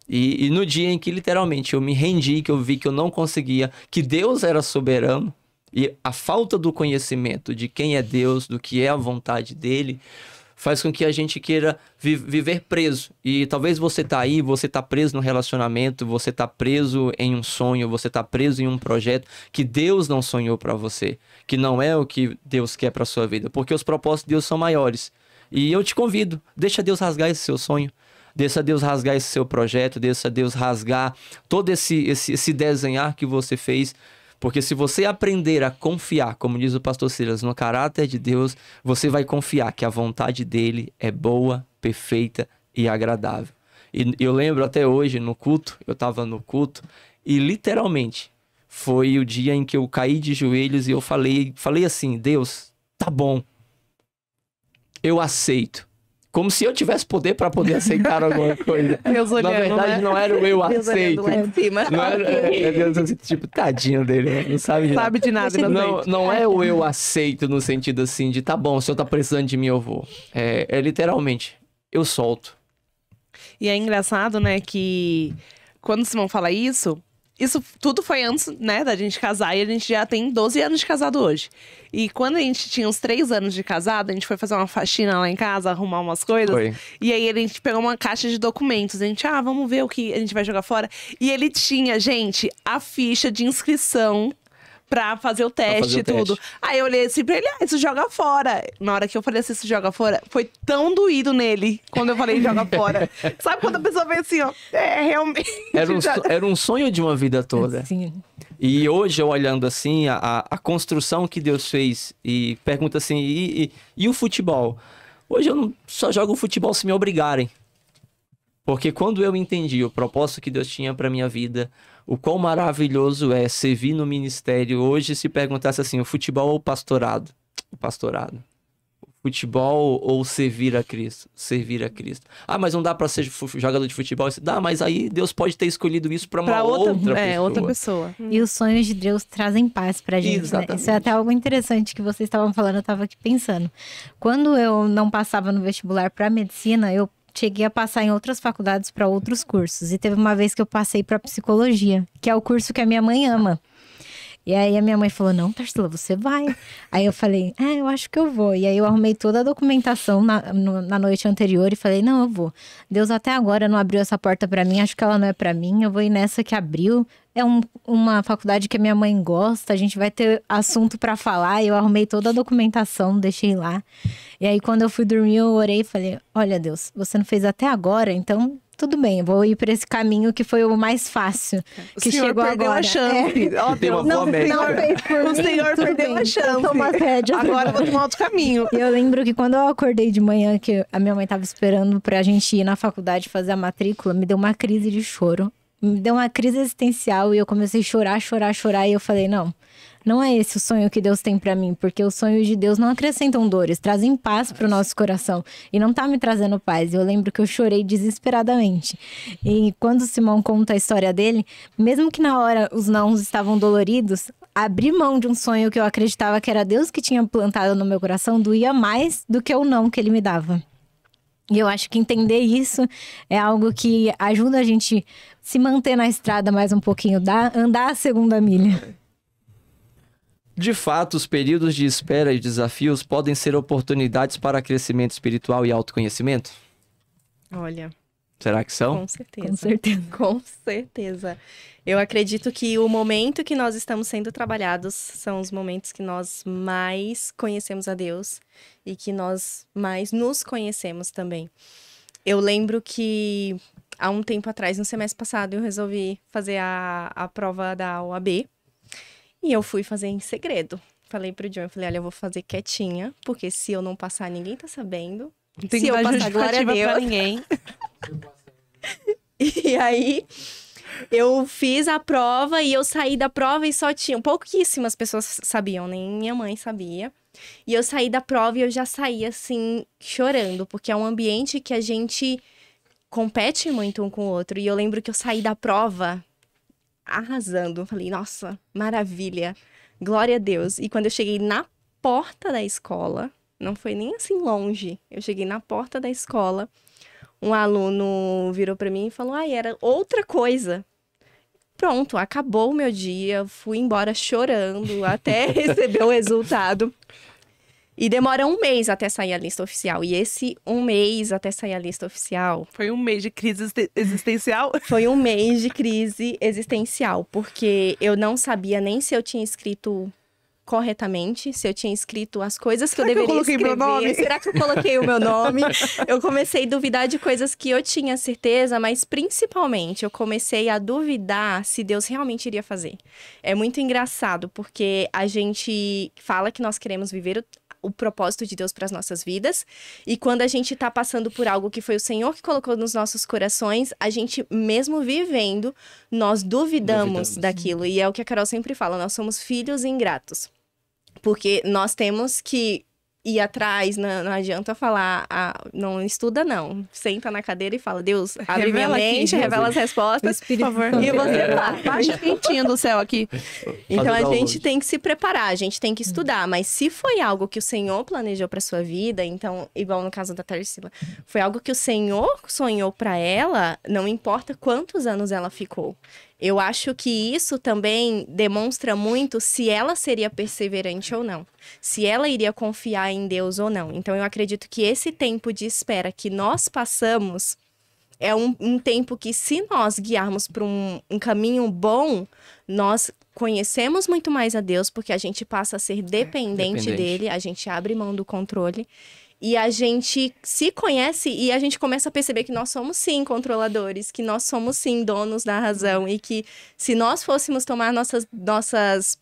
E no dia em que literalmente eu me rendi, que eu vi que eu não conseguia, que Deus era soberano, E a falta do conhecimento de quem é Deus, do que é a vontade dele, faz com que a gente queira viver preso. E talvez você tá aí, você tá preso no relacionamento, você tá preso em um sonho, você tá preso em um projeto que Deus não sonhou para você, que não é o que Deus quer para sua vida, porque os propósitos de Deus são maiores. E eu te convido, deixa Deus rasgar esse seu sonho, deixa Deus rasgar esse seu projeto, deixa Deus rasgar todo esse desenhar que você fez. Porque se você aprender a confiar, como diz o pastor Silas, no caráter de Deus, você vai confiar que a vontade dele é boa, perfeita e agradável. E eu lembro até hoje, no culto, eu estava no culto, e literalmente foi o dia em que eu caí de joelhos e eu falei assim, Deus, tá bom, eu aceito. Como se eu tivesse poder para poder aceitar alguma coisa. Deus olhando, Na verdade, né? não era o eu Deus aceito. olhando lá de cima. Não era, Deus assim, tipo, tadinho dele, né? Não sabe de nada. Sabe de nada, Não é o eu aceito no sentido assim de, tá bom, se eu tá precisando de mim, eu vou. É literalmente, eu solto. E é engraçado, né, que quando o Simão fala isso tudo foi antes, né, da gente casar. E a gente já tem 12 anos de casado hoje. E quando a gente tinha uns 3 anos de casado, a gente foi fazer uma faxina lá em casa, arrumar umas coisas. Foi. E aí a gente pegou uma caixa de documentos. A gente, vamos ver o que a gente vai jogar fora. E ele tinha, gente, a ficha de inscrição pra fazer o teste e tudo. Aí eu olhei assim pra ele, isso joga fora. Na hora que eu falei assim, isso joga fora, foi tão doído nele, quando eu falei joga fora. Sabe quando a pessoa vê assim, ó, realmente... Era um sonho de uma vida toda. Sim. E hoje, eu olhando assim, a construção que Deus fez, e pergunta assim, e o futebol? Hoje eu não só jogo futebol se me obrigarem. Porque quando eu entendi o propósito que Deus tinha para minha vida, o quão maravilhoso é servir no ministério. Hoje, se perguntasse assim, o futebol ou o pastorado? O pastorado. O futebol ou servir a Cristo? Servir a Cristo. Mas não dá para ser jogador de futebol? Dá, mas aí Deus pode ter escolhido isso para uma outra pessoa. outra pessoa. E os sonhos de Deus trazem paz pra gente, né? Exatamente. Isso é até algo interessante que vocês estavam falando, eu tava aqui pensando. Quando eu não passava no vestibular pra medicina, eu cheguei a passar em outras faculdades para outros cursos. E teve uma vez que eu passei para psicologia, que é o curso que a minha mãe ama. E aí a minha mãe falou, não, Tarsila, você vai. Aí eu falei, eu acho que eu vou. E aí eu arrumei toda a documentação na noite anterior e falei, não, eu vou. Deus até agora não abriu essa porta para mim, acho que ela não é para mim, eu vou ir nessa que abriu. É uma faculdade que a minha mãe gosta, a gente vai ter assunto para falar. E eu arrumei toda a documentação, deixei lá. E aí quando eu fui dormir, eu orei e falei, olha Deus, você não fez até agora, então... tudo bem, eu vou ir por esse caminho que foi o mais fácil. O que senhor chegou perdeu agora. a chance. Ó, Tem uma Deus, boa médica. Não fez por o mim, senhor tudo perdeu bem. a chance. Eu tomo as rédeas. Agora eu vou tomar outro caminho. E eu lembro que quando eu acordei de manhã, que a minha mãe tava esperando pra gente ir na faculdade fazer a matrícula, me deu uma crise de choro. Me deu uma crise existencial e eu comecei a chorar. E eu falei, não é esse o sonho que Deus tem pra mim, porque os sonhos de Deus não acrescentam dores, trazem paz pro nosso coração. E não tá me trazendo paz. Eu lembro que eu chorei desesperadamente. E quando o Simão conta a história dele, mesmo que na hora os nãos estavam doloridos, abrir mão de um sonho que eu acreditava que era Deus que tinha plantado no meu coração doía mais do que o não que ele me dava. E eu acho que entender isso é algo que ajuda a gente se manter na estrada mais um pouquinho, andar a segunda milha. De fato, os períodos de espera e desafios podem ser oportunidades para crescimento espiritual e autoconhecimento? Olha, Será que são? com certeza. Com certeza. Com certeza. Eu acredito que o momento que nós estamos sendo trabalhados são os momentos que nós mais conhecemos a Deus e que nós mais nos conhecemos também. Eu lembro que há um tempo atrás, no semestre passado, eu resolvi fazer a prova da OAB e eu fui fazer em segredo. Falei pro John, olha, eu vou fazer quietinha, porque se eu não passar, ninguém tá sabendo. Não tem Se que eu dar passar, glória a justificativa pra Deus. ninguém. E aí, eu fiz a prova e eu saí da prova e só tinham pouquíssimas pessoas sabiam, nem minha mãe sabia. E eu saí da prova e eu já saí assim, chorando, porque é um ambiente que a gente compete muito um com o outro. E eu lembro que eu saí da prova arrasando. Falei, nossa, maravilha, glória a Deus. E quando eu cheguei na porta da escola, não foi nem assim longe, eu cheguei na porta da escola, um aluno virou pra mim e falou, era outra coisa. pronto, acabou o meu dia, fui embora chorando até receber o resultado. E demora 1 mês até sair a lista oficial. E esse 1 mês até sair a lista oficial... Foi 1 mês de crise existencial? Foi 1 mês de crise existencial. Porque eu não sabia nem se eu tinha escrito corretamente, se eu tinha escrito as coisas que eu deveria escrever. Será que eu coloquei meu nome? Será que eu coloquei o meu nome? Eu comecei a duvidar de coisas que eu tinha certeza, mas principalmente eu comecei a duvidar se Deus realmente iria fazer. É muito engraçado, porque a gente fala que nós queremos viver o propósito de Deus para as nossas vidas. E quando a gente tá passando por algo que foi o Senhor que colocou nos nossos corações, a gente, mesmo vivendo, nós duvidamos daquilo. E é o que a Carol sempre fala, nós somos filhos ingratos. Porque nós temos que ir atrás, não adianta falar, não estuda não. Senta na cadeira e fala, Deus, abre minha mente, revela as respostas, por favor. E você lá, baixa quentinha do céu aqui. Então a gente tem que se preparar, a gente tem que estudar. Mas se foi algo que o Senhor planejou para sua vida, então, igual no caso da Tarsila, foi algo que o Senhor sonhou para ela, não importa quantos anos ela ficou. Eu acho que isso também demonstra muito se ela seria perseverante ou não. Se ela iria confiar em Deus ou não. Então, eu acredito que esse tempo de espera que nós passamos é um tempo que, se nós guiarmos para um caminho bom, nós conhecemos muito mais a Deus, porque a gente passa a ser dependente dele, a gente abre mão do controle. E a gente se conhece e a gente começa a perceber que nós somos, sim, controladores, que nós somos, sim, donos da razão. E que se nós fôssemos tomar nossas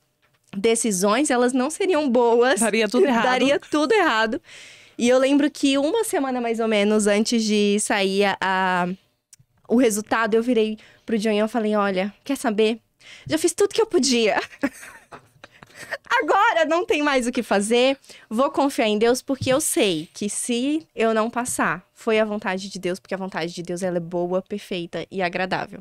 decisões, elas não seriam boas. Daria tudo errado. Daria tudo errado. E eu lembro que 1 semana, mais ou menos, antes de sair o resultado, eu virei pro John e eu falei, olha, quer saber? Já fiz tudo que eu podia. Agora não tem mais o que fazer, vou confiar em Deus, porque eu sei que se eu não passar, foi a vontade de Deus, porque a vontade de Deus ela é boa, perfeita e agradável.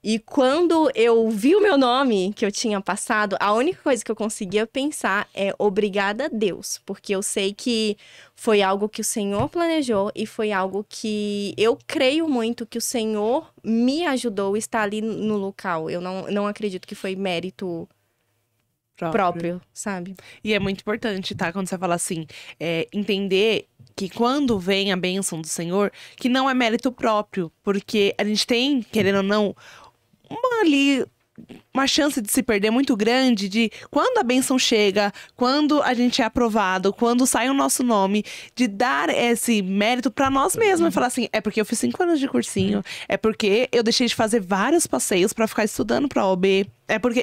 E quando eu vi o meu nome, que eu tinha passado, a única coisa que eu conseguia pensar é obrigada a Deus, porque eu sei que foi algo que o Senhor planejou e foi algo que eu creio muito que o Senhor me ajudou a estar ali no local. Eu não acredito que foi mérito próprio, sabe? E é muito importante, tá? Quando você fala assim, entender que quando vem a bênção do Senhor, que não é mérito próprio, porque a gente tem, querendo ou não, uma chance de se perder muito grande de quando a bênção chega, quando a gente é aprovado, quando sai o nosso nome, de dar esse mérito pra nós mesmos. E falar assim, é porque eu fiz 5 anos de cursinho, é porque eu deixei de fazer vários passeios pra ficar estudando pra OAB.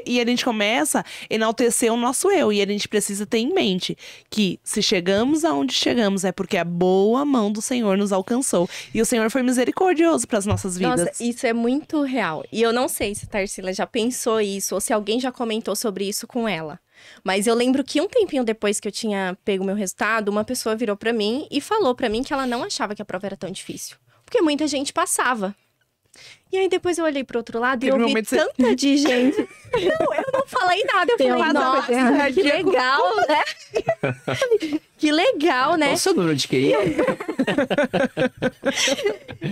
E a gente começa a enaltecer o nosso eu. E a gente precisa ter em mente que se chegamos aonde chegamos, é porque a boa mão do Senhor nos alcançou. E o Senhor foi misericordioso pras nossas vidas. Nossa, isso é muito real. E eu não sei se a Tarsila já pensou isso, ou se alguém já comentou sobre isso com ela. Mas eu lembro que um tempinho depois que eu tinha pego meu resultado, uma pessoa virou pra mim e falou pra mim que ela não achava que a prova era tão difícil. Porque muita gente passava. E aí depois eu olhei pro outro lado e eu vi tanta de gente. Eu não falei nada, eu falei, nossa, que legal, né? Que legal, né? Qual o seu número de QI?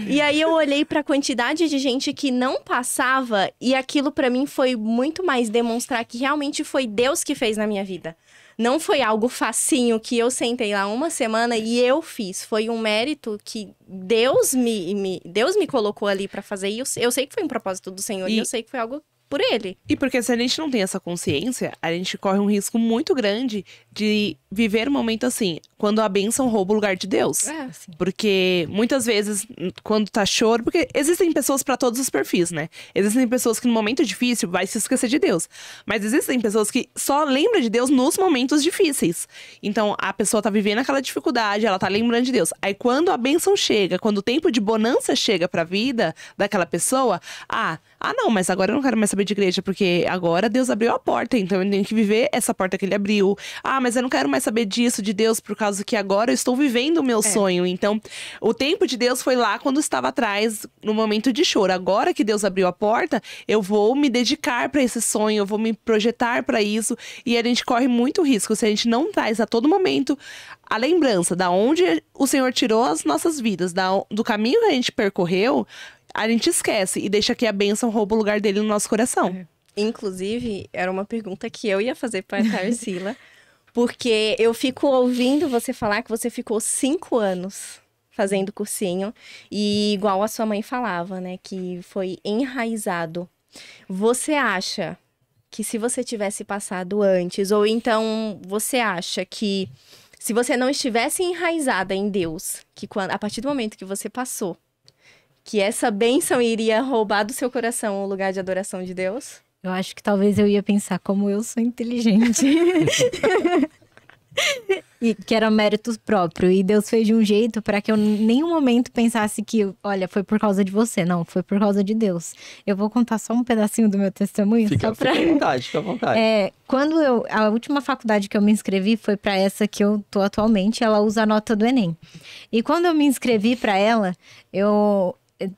E aí eu olhei pra quantidade de gente que não passava e aquilo pra mim foi muito mais demonstrar que realmente foi Deus que fez na minha vida. Não foi algo facinho que eu sentei lá 1 semana e eu fiz. Foi um mérito que Deus me colocou ali pra fazer. E eu sei que foi um propósito do Senhor e eu sei que foi algo por Ele. E porque se a gente não tem essa consciência, a gente corre um risco muito grande de viver um momento assim, quando a bênção rouba o lugar de Deus. Porque muitas vezes, quando tá choro, porque existem pessoas pra todos os perfis, né? Existem pessoas que no momento difícil vai se esquecer de Deus. Mas existem pessoas que só lembram de Deus nos momentos difíceis. Então, a pessoa tá vivendo aquela dificuldade, ela tá lembrando de Deus. Aí quando a bênção chega, quando o tempo de bonança chega pra vida daquela pessoa, não, mas agora eu não quero mais saber de igreja, porque agora Deus abriu a porta, então eu tenho que viver essa porta que Ele abriu. Mas eu não quero mais saber disso, de Deus, por causa que agora eu estou vivendo o meu sonho. Então, o tempo de Deus foi lá quando estava atrás, no momento de choro. Agora que Deus abriu a porta, eu vou me dedicar para esse sonho, eu vou me projetar para isso. E a gente corre muito risco se a gente não traz a todo momento a lembrança da onde o Senhor tirou as nossas vidas, do caminho que a gente percorreu. a gente esquece e deixa que a bênção rouba o lugar dele no nosso coração. Inclusive, era uma pergunta que eu ia fazer para a Tarsila, porque eu fico ouvindo você falar que você ficou 5 anos fazendo cursinho, e igual a sua mãe falava, né, que foi enraizado. Você acha que se você tivesse passado antes, ou então você acha que se você não estivesse enraizada em Deus, que a partir do momento que você passou, que essa bênção iria roubar do seu coração o lugar de adoração de Deus? Eu acho que talvez eu ia pensar como eu sou inteligente. E que era mérito próprio. E Deus fez de um jeito para que eu em nenhum momento pensasse que, olha, foi por causa de você. Não, foi por causa de Deus. Eu vou contar só um pedacinho do meu testemunho. Fica à vontade, fica à vontade. A última faculdade que eu me inscrevi foi para essa que eu tô atualmente. Ela usa a nota do Enem. E quando eu me inscrevi para ela,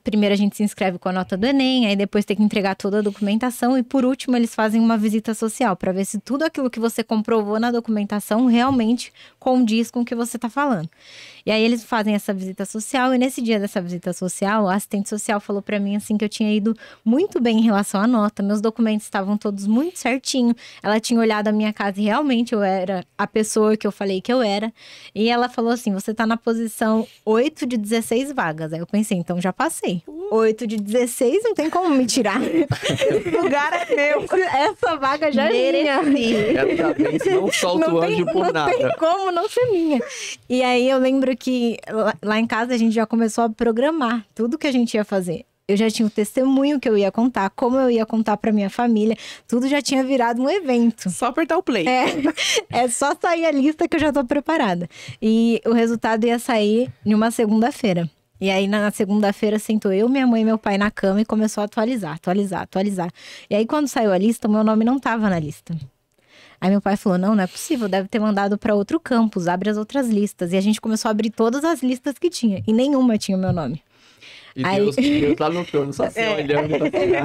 primeiro a gente se inscreve com a nota do Enem, aí depois tem que entregar toda a documentação e por último eles fazem uma visita social para ver se tudo aquilo que você comprovou na documentação realmente condiz com o que você está falando. E aí eles fazem essa visita social e nesse dia dessa visita social, a assistente social falou para mim assim que eu tinha ido muito bem em relação à nota, meus documentos estavam todos muito certinho, ela tinha olhado a minha casa e realmente eu era a pessoa que eu falei que eu era, e ela falou assim, você tá na posição 8 de 16 vagas. Aí eu pensei, então já passei. 8 de 16 não tem como me tirar. Esse lugar é meu. Essa vaga já é minha. Não solta o anjo por nada. Não tem como não ser minha. E aí eu lembro que lá em casa a gente já começou a programar tudo que a gente ia fazer. Eu já tinha um testemunho que eu ia contar, como eu ia contar pra minha família. Tudo já tinha virado um evento. Só apertar o play. É só sair a lista que eu já tô preparada. E o resultado ia sair em uma segunda-feira. E aí, na segunda-feira, sentou eu, minha mãe e meu pai na cama e começou a atualizar. E aí, quando saiu a lista, o meu nome não tava na lista. Aí meu pai falou, não é possível, deve ter mandado para outro campus, abre as outras listas. E a gente começou a abrir todas as listas que tinha, e nenhuma tinha o meu nome. E aí... Deus lá no trono, só assim, olhando. E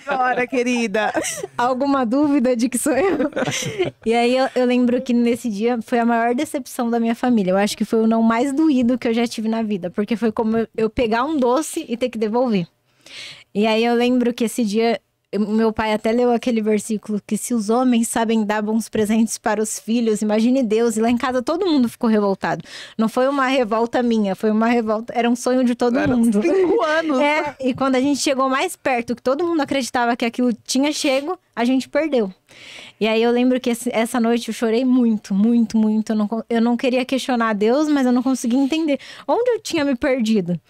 agora, querida? Alguma dúvida de que sou eu? E aí eu lembro que nesse dia foi a maior decepção da minha família. Eu acho que foi o não mais doído que eu já tive na vida, porque foi como eu pegar um doce e ter que devolver. E aí eu lembro que esse dia... Meu pai até leu aquele versículo que se os homens sabem dar bons presentes para os filhos, imagine Deus. E lá em casa todo mundo ficou revoltado. Não foi uma revolta minha, foi uma revolta... Era um sonho de todo mundo. 5 anos. E quando a gente chegou mais perto, que todo mundo acreditava que aquilo tinha chego, a gente perdeu. E aí eu lembro que essa noite eu chorei muito. Eu não queria questionar Deus, mas eu não conseguia entender onde eu tinha me perdido.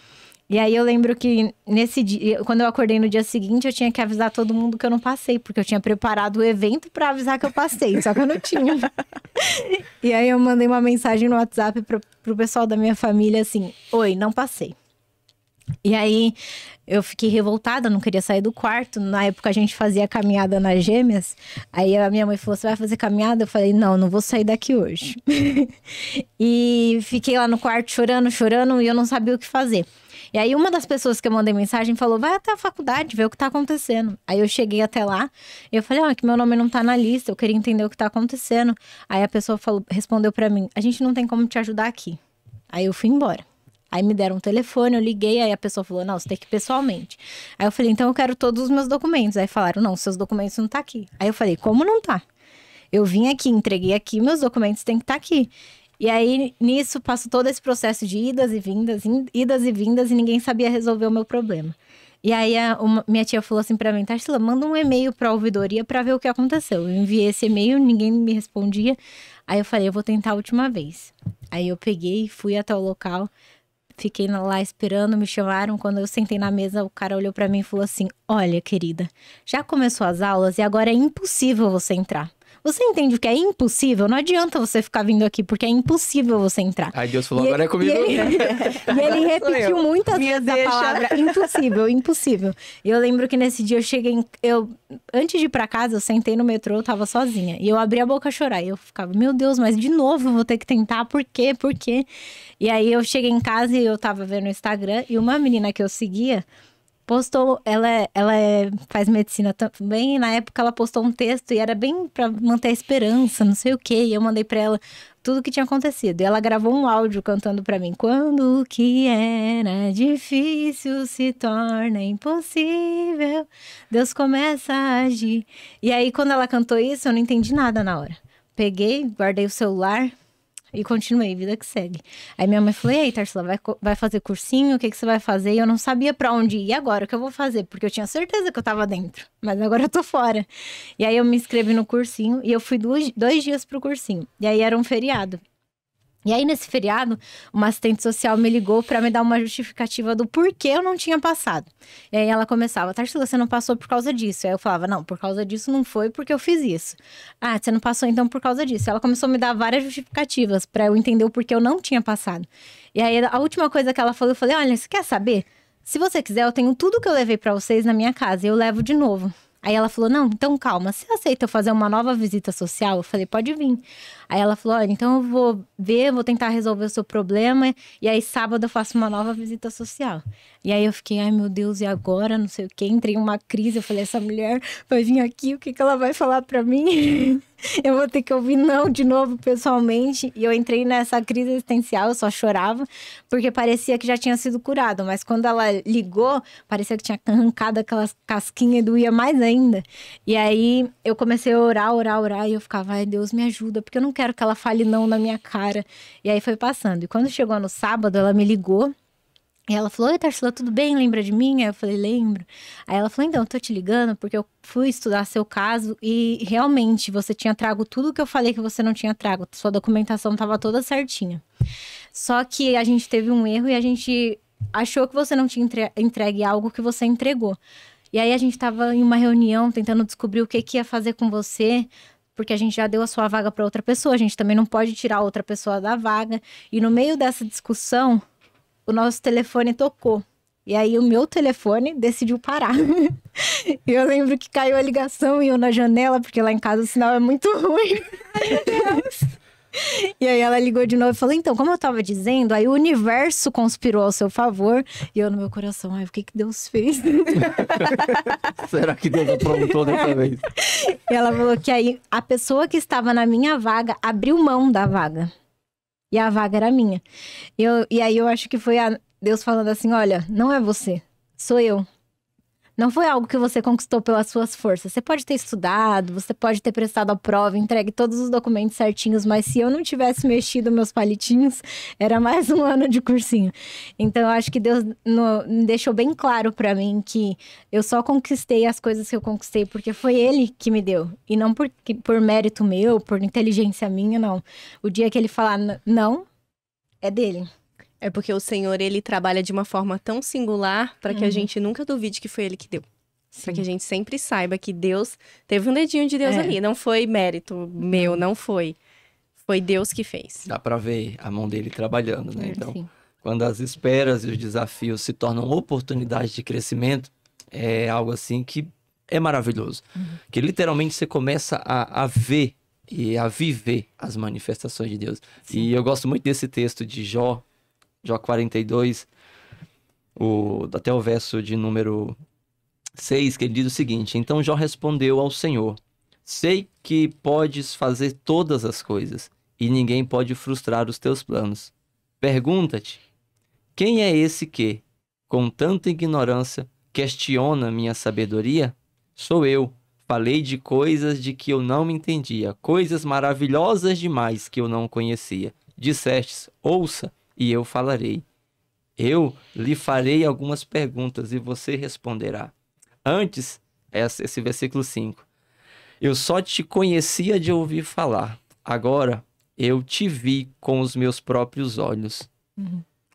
E aí eu lembro que nesse dia, quando eu acordei no dia seguinte, eu tinha que avisar todo mundo que eu não passei, porque eu tinha preparado o evento pra avisar que eu passei, só que eu não tinha. E aí eu mandei uma mensagem no WhatsApp pro pessoal da minha família assim, oi, não passei. E aí eu fiquei revoltada, não queria sair do quarto. Na época a gente fazia caminhada nas Gêmeas. Aí a minha mãe falou, você vai fazer caminhada? Eu falei, não vou sair daqui hoje. E fiquei lá no quarto chorando e eu não sabia o que fazer. E aí uma das pessoas que eu mandei mensagem falou, vai até a faculdade, ver o que tá acontecendo. Aí eu cheguei até lá e eu falei, que meu nome não tá na lista, eu queria entender o que tá acontecendo. Aí a pessoa respondeu pra mim, a gente não tem como te ajudar aqui. Aí eu fui embora. Aí me deram um telefone, eu liguei, aí a pessoa falou, não, você tem que ir pessoalmente. Aí eu falei, então eu quero todos os meus documentos. Aí falaram, não, seus documentos não tá aqui. Aí eu falei, como não tá? Eu vim aqui, entreguei aqui, meus documentos têm que estar aqui. E aí, nisso, passou todo esse processo de idas e vindas, e ninguém sabia resolver o meu problema. E aí, minha tia falou assim pra mim, Tarsila, manda um e-mail pra ouvidoria pra ver o que aconteceu. Eu enviei esse e-mail, ninguém me respondia. Aí eu falei, eu vou tentar a última vez. Aí eu peguei, fui até o local, fiquei lá esperando, me chamaram. Quando eu sentei na mesa, o cara olhou pra mim e falou assim, olha, querida, já começou as aulas e agora é impossível você entrar. Você entende o que é impossível? Não adianta você ficar vindo aqui, porque é impossível você entrar. Aí Deus falou, agora é comigo. E ele repetiu muitas vezes a palavra impossível. E eu lembro que nesse dia eu cheguei... Antes de ir pra casa, eu sentei no metrô, eu tava sozinha. E eu abri a boca a chorar. E eu ficava, meu Deus, mas de novo eu vou ter que tentar. Por quê? E aí eu cheguei em casa e eu tava vendo o Instagram. E uma menina que eu seguia... postou, ela faz medicina também, e na época ela postou um texto e era bem pra manter a esperança, não sei o quê. E eu mandei pra ela, tudo que tinha acontecido. E ela gravou um áudio cantando pra mim. Quando o que era difícil se torna impossível, Deus começa a agir. E aí, quando ela cantou isso, eu não entendi nada na hora. Peguei, guardei o celular e continuei, vida que segue. Aí minha mãe falou, e aí, Tarsila, vai fazer cursinho? O que você vai fazer? E eu não sabia pra onde ir. E agora, o que eu vou fazer? Porque eu tinha certeza que eu tava dentro. Mas agora eu tô fora. E aí eu me inscrevi no cursinho e eu fui 2 dias pro cursinho. E aí era um feriado. E aí, nesse feriado, uma assistente social me ligou pra me dar uma justificativa do porquê eu não tinha passado. E aí ela começava, Tarsila, você não passou por causa disso. Aí eu falava, não, por causa disso não foi porque eu fiz isso. Ah, você não passou então por causa disso. Ela começou a me dar várias justificativas pra eu entender o porquê eu não tinha passado. E aí, a última coisa que ela falou, eu falei, olha, você quer saber? Se você quiser, eu tenho tudo que eu levei pra vocês na minha casa e eu levo de novo. Aí ela falou, não, então calma, você aceita eu fazer uma nova visita social? Eu falei, pode vir. Aí ela falou, olha, então eu vou ver, vou tentar resolver o seu problema. E aí sábado eu faço uma nova visita social. E aí eu fiquei, ai meu Deus, e agora? Não sei o quê, entrei em uma crise. Eu falei, essa mulher vai vir aqui, o que ela vai falar pra mim? Eu vou ter que ouvir não de novo pessoalmente. E eu entrei nessa crise existencial, eu só chorava, porque parecia que já tinha sido curado. Mas quando ela ligou, parecia que tinha arrancado aquelas casquinhas e doía mais ainda. E aí eu comecei a orar, e eu ficava, ai Deus, me ajuda, porque eu não quero que ela fale não na minha cara. E aí foi passando. E quando chegou no sábado, ela me ligou. E ela falou, oi Tarsila, tudo bem? Lembra de mim? Aí eu falei, lembro. Aí ela falou, então, eu tô te ligando porque eu fui estudar seu caso e realmente você tinha trago tudo que eu falei que você não tinha trago. Sua documentação tava toda certinha. Só que a gente teve um erro e a gente achou que você não tinha entregue algo que você entregou. E aí a gente tava em uma reunião tentando descobrir o que ia fazer com você, porque a gente já deu a sua vaga para outra pessoa. A gente também não pode tirar outra pessoa da vaga. E no meio dessa discussão, o nosso telefone tocou. E aí o meu telefone decidiu parar. E eu lembro que caiu a ligação e eu na janela, porque lá em casa o sinal é muito ruim. E aí ela ligou de novo e falou, então, como eu tava dizendo, aí o universo conspirou ao seu favor. E eu no meu coração, ai, o que Deus fez? Será que Deus aprontou dessa vez? E ela falou que aí a pessoa que estava na minha vaga abriu mão da vaga. E a vaga era minha. E aí eu acho que foi Deus falando assim, olha, não é você, sou eu. Não foi algo que você conquistou pelas suas forças. Você pode ter estudado, você pode ter prestado a prova, entregue todos os documentos certinhos, mas se eu não tivesse mexido meus palitinhos, era mais um ano de cursinho. Então, eu acho que Deus deixou bem claro pra mim que eu só conquistei as coisas que eu conquistei porque foi Ele que me deu. E não por mérito meu, por inteligência minha, não. O dia que Ele falar não, é dele. É porque o Senhor, ele trabalha de uma forma tão singular para que a gente nunca duvide que foi ele que deu. Para que a gente sempre saiba que Deus teve um dedinho de Deus ali. Não foi mérito meu, não foi. Foi Deus que fez. Dá pra ver a mão dele trabalhando, né? Então, sim. quando as esperas e os desafios se tornam oportunidades de crescimento, é algo assim que é maravilhoso. Que literalmente você começa a ver e a viver as manifestações de Deus. Sim. E eu gosto muito desse texto de Jó 42, até o verso de número 6, que ele diz o seguinte: então Jó respondeu ao Senhor, sei que podes fazer todas as coisas, e ninguém pode frustrar os teus planos. Pergunta-te, quem é esse que, com tanta ignorância, questiona minha sabedoria? Sou eu. Falei de coisas de que eu não me entendia, coisas maravilhosas demais que eu não conhecia. Dissestes, ouça, e eu falarei. Eu lhe farei algumas perguntas e você responderá. Antes, esse versículo 5. Eu só te conhecia de ouvir falar. Agora, eu te vi com os meus próprios olhos.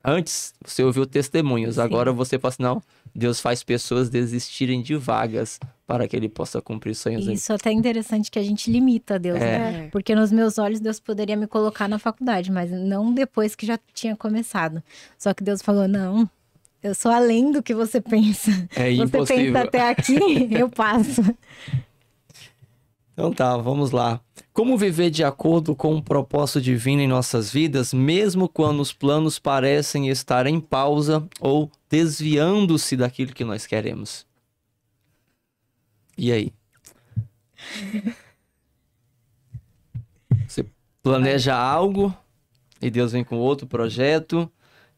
Antes, você ouviu testemunhos. Sim. Agora você fala assim, não, Deus faz pessoas desistirem de vagas para que ele possa cumprir sonhos. Isso até é interessante que a gente limita Deus, né? Porque nos meus olhos Deus poderia me colocar na faculdade, mas não depois que já tinha começado. Só que Deus falou, não, eu sou além do que você pensa. É impossível. Você pensa até aqui, eu passo. Então tá, vamos lá. Como viver de acordo com o propósito divino em nossas vidas, mesmo quando os planos parecem estar em pausa ou desviando-se daquilo que nós queremos? E aí? Você planeja algo e Deus vem com outro projeto.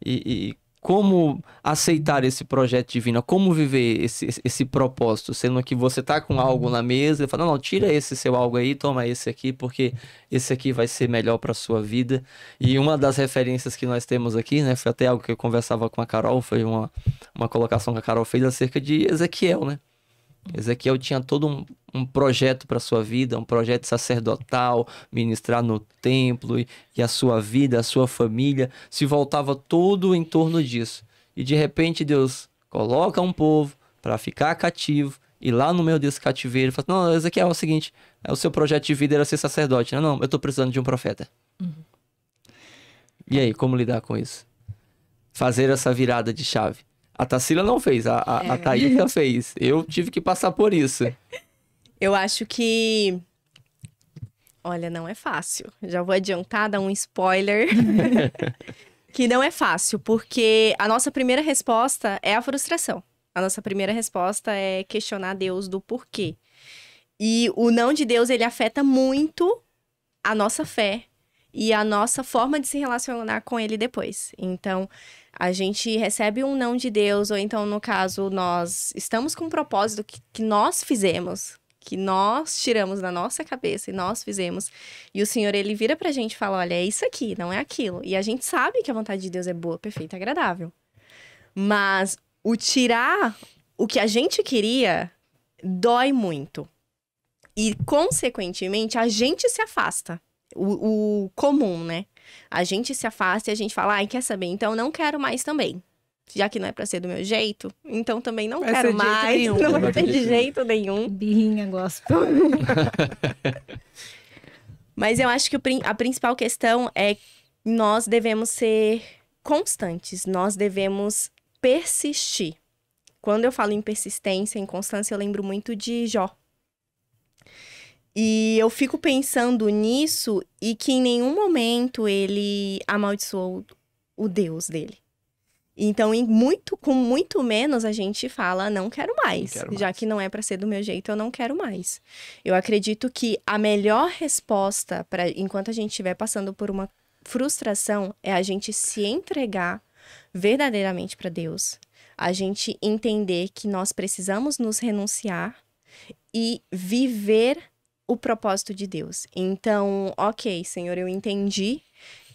E como aceitar esse projeto divino? Como viver esse propósito? Sendo que você tá com algo na mesa e fala, não, tira esse seu algo aí, toma esse aqui, porque esse aqui vai ser melhor para sua vida. E uma das referências que nós temos aqui, né, foi até algo que eu conversava com a Carol, foi uma colocação que a Carol fez acerca de Ezequiel, né? Ezequiel tinha todo um projeto para sua vida, um projeto sacerdotal, ministrar no templo e a sua vida, a sua família, se voltava todo em torno disso. E de repente Deus coloca um povo para ficar cativo e lá no meio desse cativeiro fala, não, Ezequiel, é o seguinte, o seu projeto de vida era ser sacerdote. Não, eu estou precisando de um profeta. E aí, como lidar com isso? Fazer essa virada de chave. A Tarsila não fez, a Thaísa fez. Eu tive que passar por isso. Eu acho que... Olha, não é fácil. Já vou adiantar, dar um spoiler. Que não é fácil, porque a nossa primeira resposta é a frustração. A nossa primeira resposta é questionar Deus do porquê. E o não de Deus, ele afeta muito a nossa fé e a nossa forma de se relacionar com ele depois. Então, a gente recebe um não de Deus, ou então, no caso, nós estamos com um propósito que nós fizemos, que nós tiramos da nossa cabeça e nós fizemos. E o Senhor, ele vira pra gente e fala, olha, é isso aqui, não é aquilo. E a gente sabe que a vontade de Deus é boa, perfeita e agradável. Mas o tirar o que a gente queria dói muito. E, consequentemente, a gente se afasta. O comum, né? A gente se afasta e a gente fala, ai, quer saber? Então, não quero mais também. Já que não é pra ser do meu jeito, então também não quero mais. Não vai ter de jeito nenhum. Birrinha, gospel. Mas eu acho que a principal questão é que nós devemos ser constantes. Nós devemos persistir. Quando eu falo em persistência, em constância, eu lembro muito de Jó. E eu fico pensando nisso e que em nenhum momento ele amaldiçoou o Deus dele. Então, com muito menos a gente fala, não quero mais. Já que não é para ser do meu jeito, eu não quero mais. Eu acredito que a melhor resposta para enquanto a gente estiver passando por uma frustração é a gente se entregar verdadeiramente para Deus. A gente entender que nós precisamos nos renunciar e viver o propósito de Deus. Então, ok, Senhor, eu entendi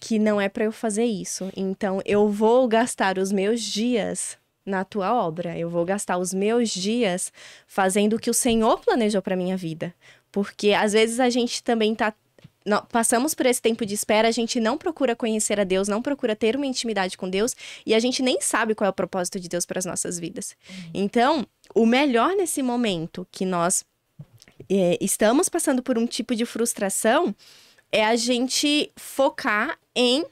que não é para eu fazer isso. Então, eu vou gastar os meus dias na tua obra. Eu vou gastar os meus dias fazendo o que o Senhor planejou para minha vida. Porque, às vezes, a gente também passamos por esse tempo de espera, a gente não procura conhecer a Deus, não procura ter uma intimidade com Deus, e a gente nem sabe qual é o propósito de Deus para as nossas vidas. Então, o melhor nesse momento que nós estamos passando por um tipo de frustração, é a gente focar em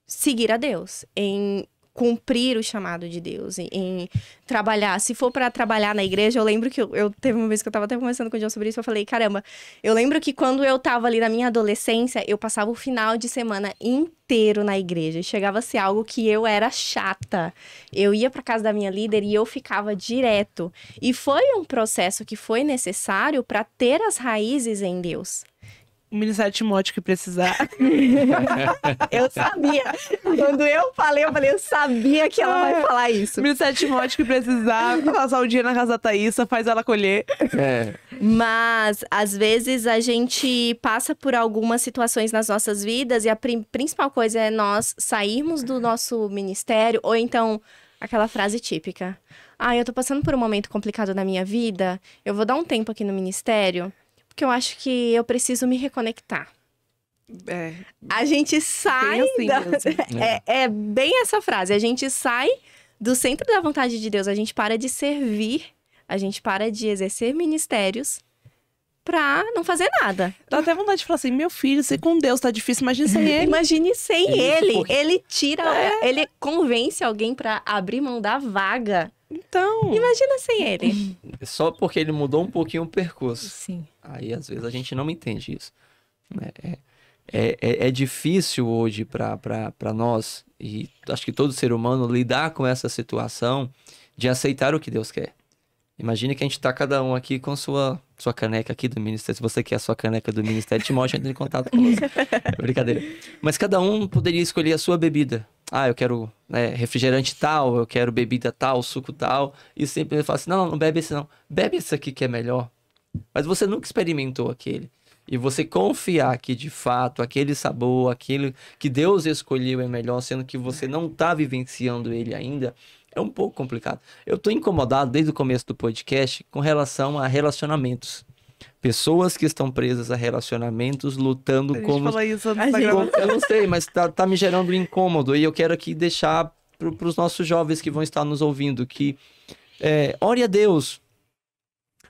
seguir a Deus, em cumprir o chamado de Deus, em trabalhar. Se for para trabalhar na igreja, eu lembro que eu teve uma vez que eu tava até conversando com o John sobre isso, eu falei, caramba, eu lembro que quando eu tava ali na minha adolescência, eu passava o final de semana inteiro na igreja. Chegava a ser algo que eu era chata. Eu ia pra casa da minha líder e eu ficava direto. E foi um processo que foi necessário para ter as raízes em Deus. O Ministério Timóteo que precisar. Eu sabia. Quando eu falei, eu sabia que ela vai falar isso. O Ministério Timóteo que precisar, passar o dia na casa da Thaísa, faz ela colher. Mas, às vezes, a gente passa por algumas situações nas nossas vidas e a principal coisa é nós sairmos do nosso ministério, ou então, aquela frase típica. Eu tô passando por um momento complicado na minha vida, eu vou dar um tempo aqui no ministério, porque eu acho que eu preciso me reconectar. A gente sai... Bem assim mesmo. É bem essa frase. A gente sai do centro da vontade de Deus. A gente para de servir. A gente para de exercer ministérios pra não fazer nada. Dá até vontade de falar assim, meu filho, ser com Deus tá difícil, imagine sem ele. Imagine sem ele. Ele tira... Ele convence alguém pra abrir mão da vaga. Então... Imagina sem ele. Só porque ele mudou um pouquinho o percurso. Sim. Aí, às vezes, a gente não entende isso. É difícil hoje para nós, e acho que todo ser humano, lidar com essa situação de aceitar o que Deus quer. Imagine que a gente tá cada um aqui com sua caneca aqui do Ministério. Se você quer a sua caneca do Ministério Timóteo, entre em contato conosco. Brincadeira. Mas cada um poderia escolher a sua bebida. Eu quero refrigerante tal, eu quero bebida tal, suco tal. E sempre fala assim, não bebe esse não. Bebe esse aqui que é melhor. Mas você nunca experimentou aquele. E você confiar que, de fato, aquele sabor, aquele que Deus escolheu é melhor, sendo que você não está vivenciando ele ainda, é um pouco complicado. Eu estou incomodado desde o começo do podcast com relação a relacionamentos. Pessoas que estão presas a relacionamentos, lutando como... Fala isso antes da gravação. Eu não sei, mas tá me gerando um incômodo. E eu quero aqui deixar para os nossos jovens que vão estar nos ouvindo que ore a Deus.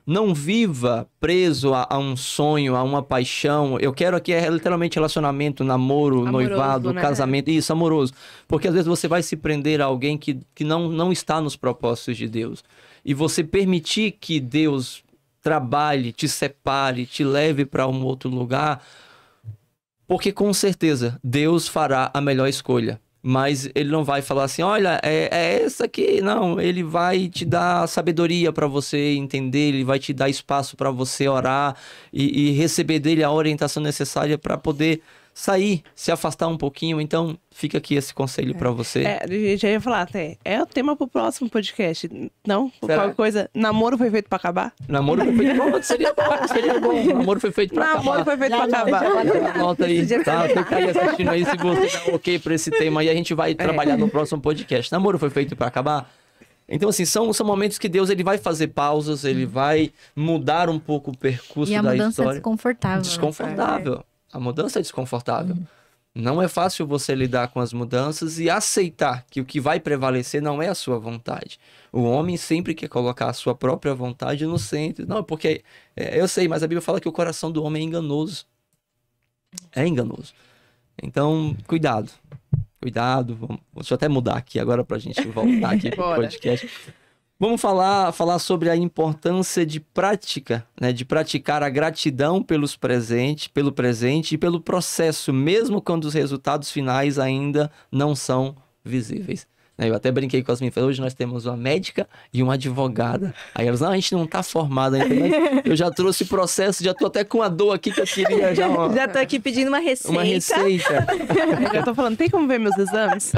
Não viva preso a um sonho, a uma paixão. Eu quero aqui literalmente relacionamento, namoro, Amoroso, noivado, né? casamento. Isso, amoroso. Porque às vezes você vai se prender a alguém que não está nos propósitos de Deus. E você permitir que Deus trabalhe, te separe, te leve para um outro lugar. Porque com certeza Deus fará a melhor escolha. Mas ele não vai falar assim, olha, é essa aqui. Não, ele vai te dar sabedoria para você entender, ele vai te dar espaço para você orar e receber dele a orientação necessária para poder sair, se afastar um pouquinho. Então, fica aqui esse conselho para você. A gente já ia falar até, é o tema pro próximo podcast. Não? Será? Qualquer coisa, namoro foi feito pra acabar? Namoro foi feito para seria bom. Namoro foi feito para acabar. Namoro foi feito pra acabar. Anota aí, tá? Fica aí assistindo aí se você dá ok pra esse tema aí, a gente vai trabalhar no próximo podcast. Namoro foi feito pra acabar? Então, assim, são momentos que Deus ele vai fazer pausas, ele vai mudar um pouco o percurso E a da mudança é história. desconfortável. Desconfortável. A mudança é desconfortável. Não é fácil você lidar com as mudanças e aceitar que o que vai prevalecer não é a sua vontade. O homem sempre quer colocar a sua própria vontade no centro. Não, porque eu sei, mas a Bíblia fala que o coração do homem é enganoso. É enganoso. Então, cuidado. Cuidado. Deixa eu até mudar aqui agora pra gente voltar aqui pro Bora. podcast. Vamos falar sobre a importância de prática, né? De praticar a gratidão pelo presente e pelo processo, mesmo quando os resultados finais ainda não são visíveis. Eu até brinquei com as minhas filhas, hoje nós temos uma médica e uma advogada. Aí elas, não, a gente não tá formada ainda, mas eu já trouxe processo, já tô até com a dor aqui que eu queria já... Já tô aqui pedindo uma receita. Uma receita. Eu já tô falando, tem como ver meus exames?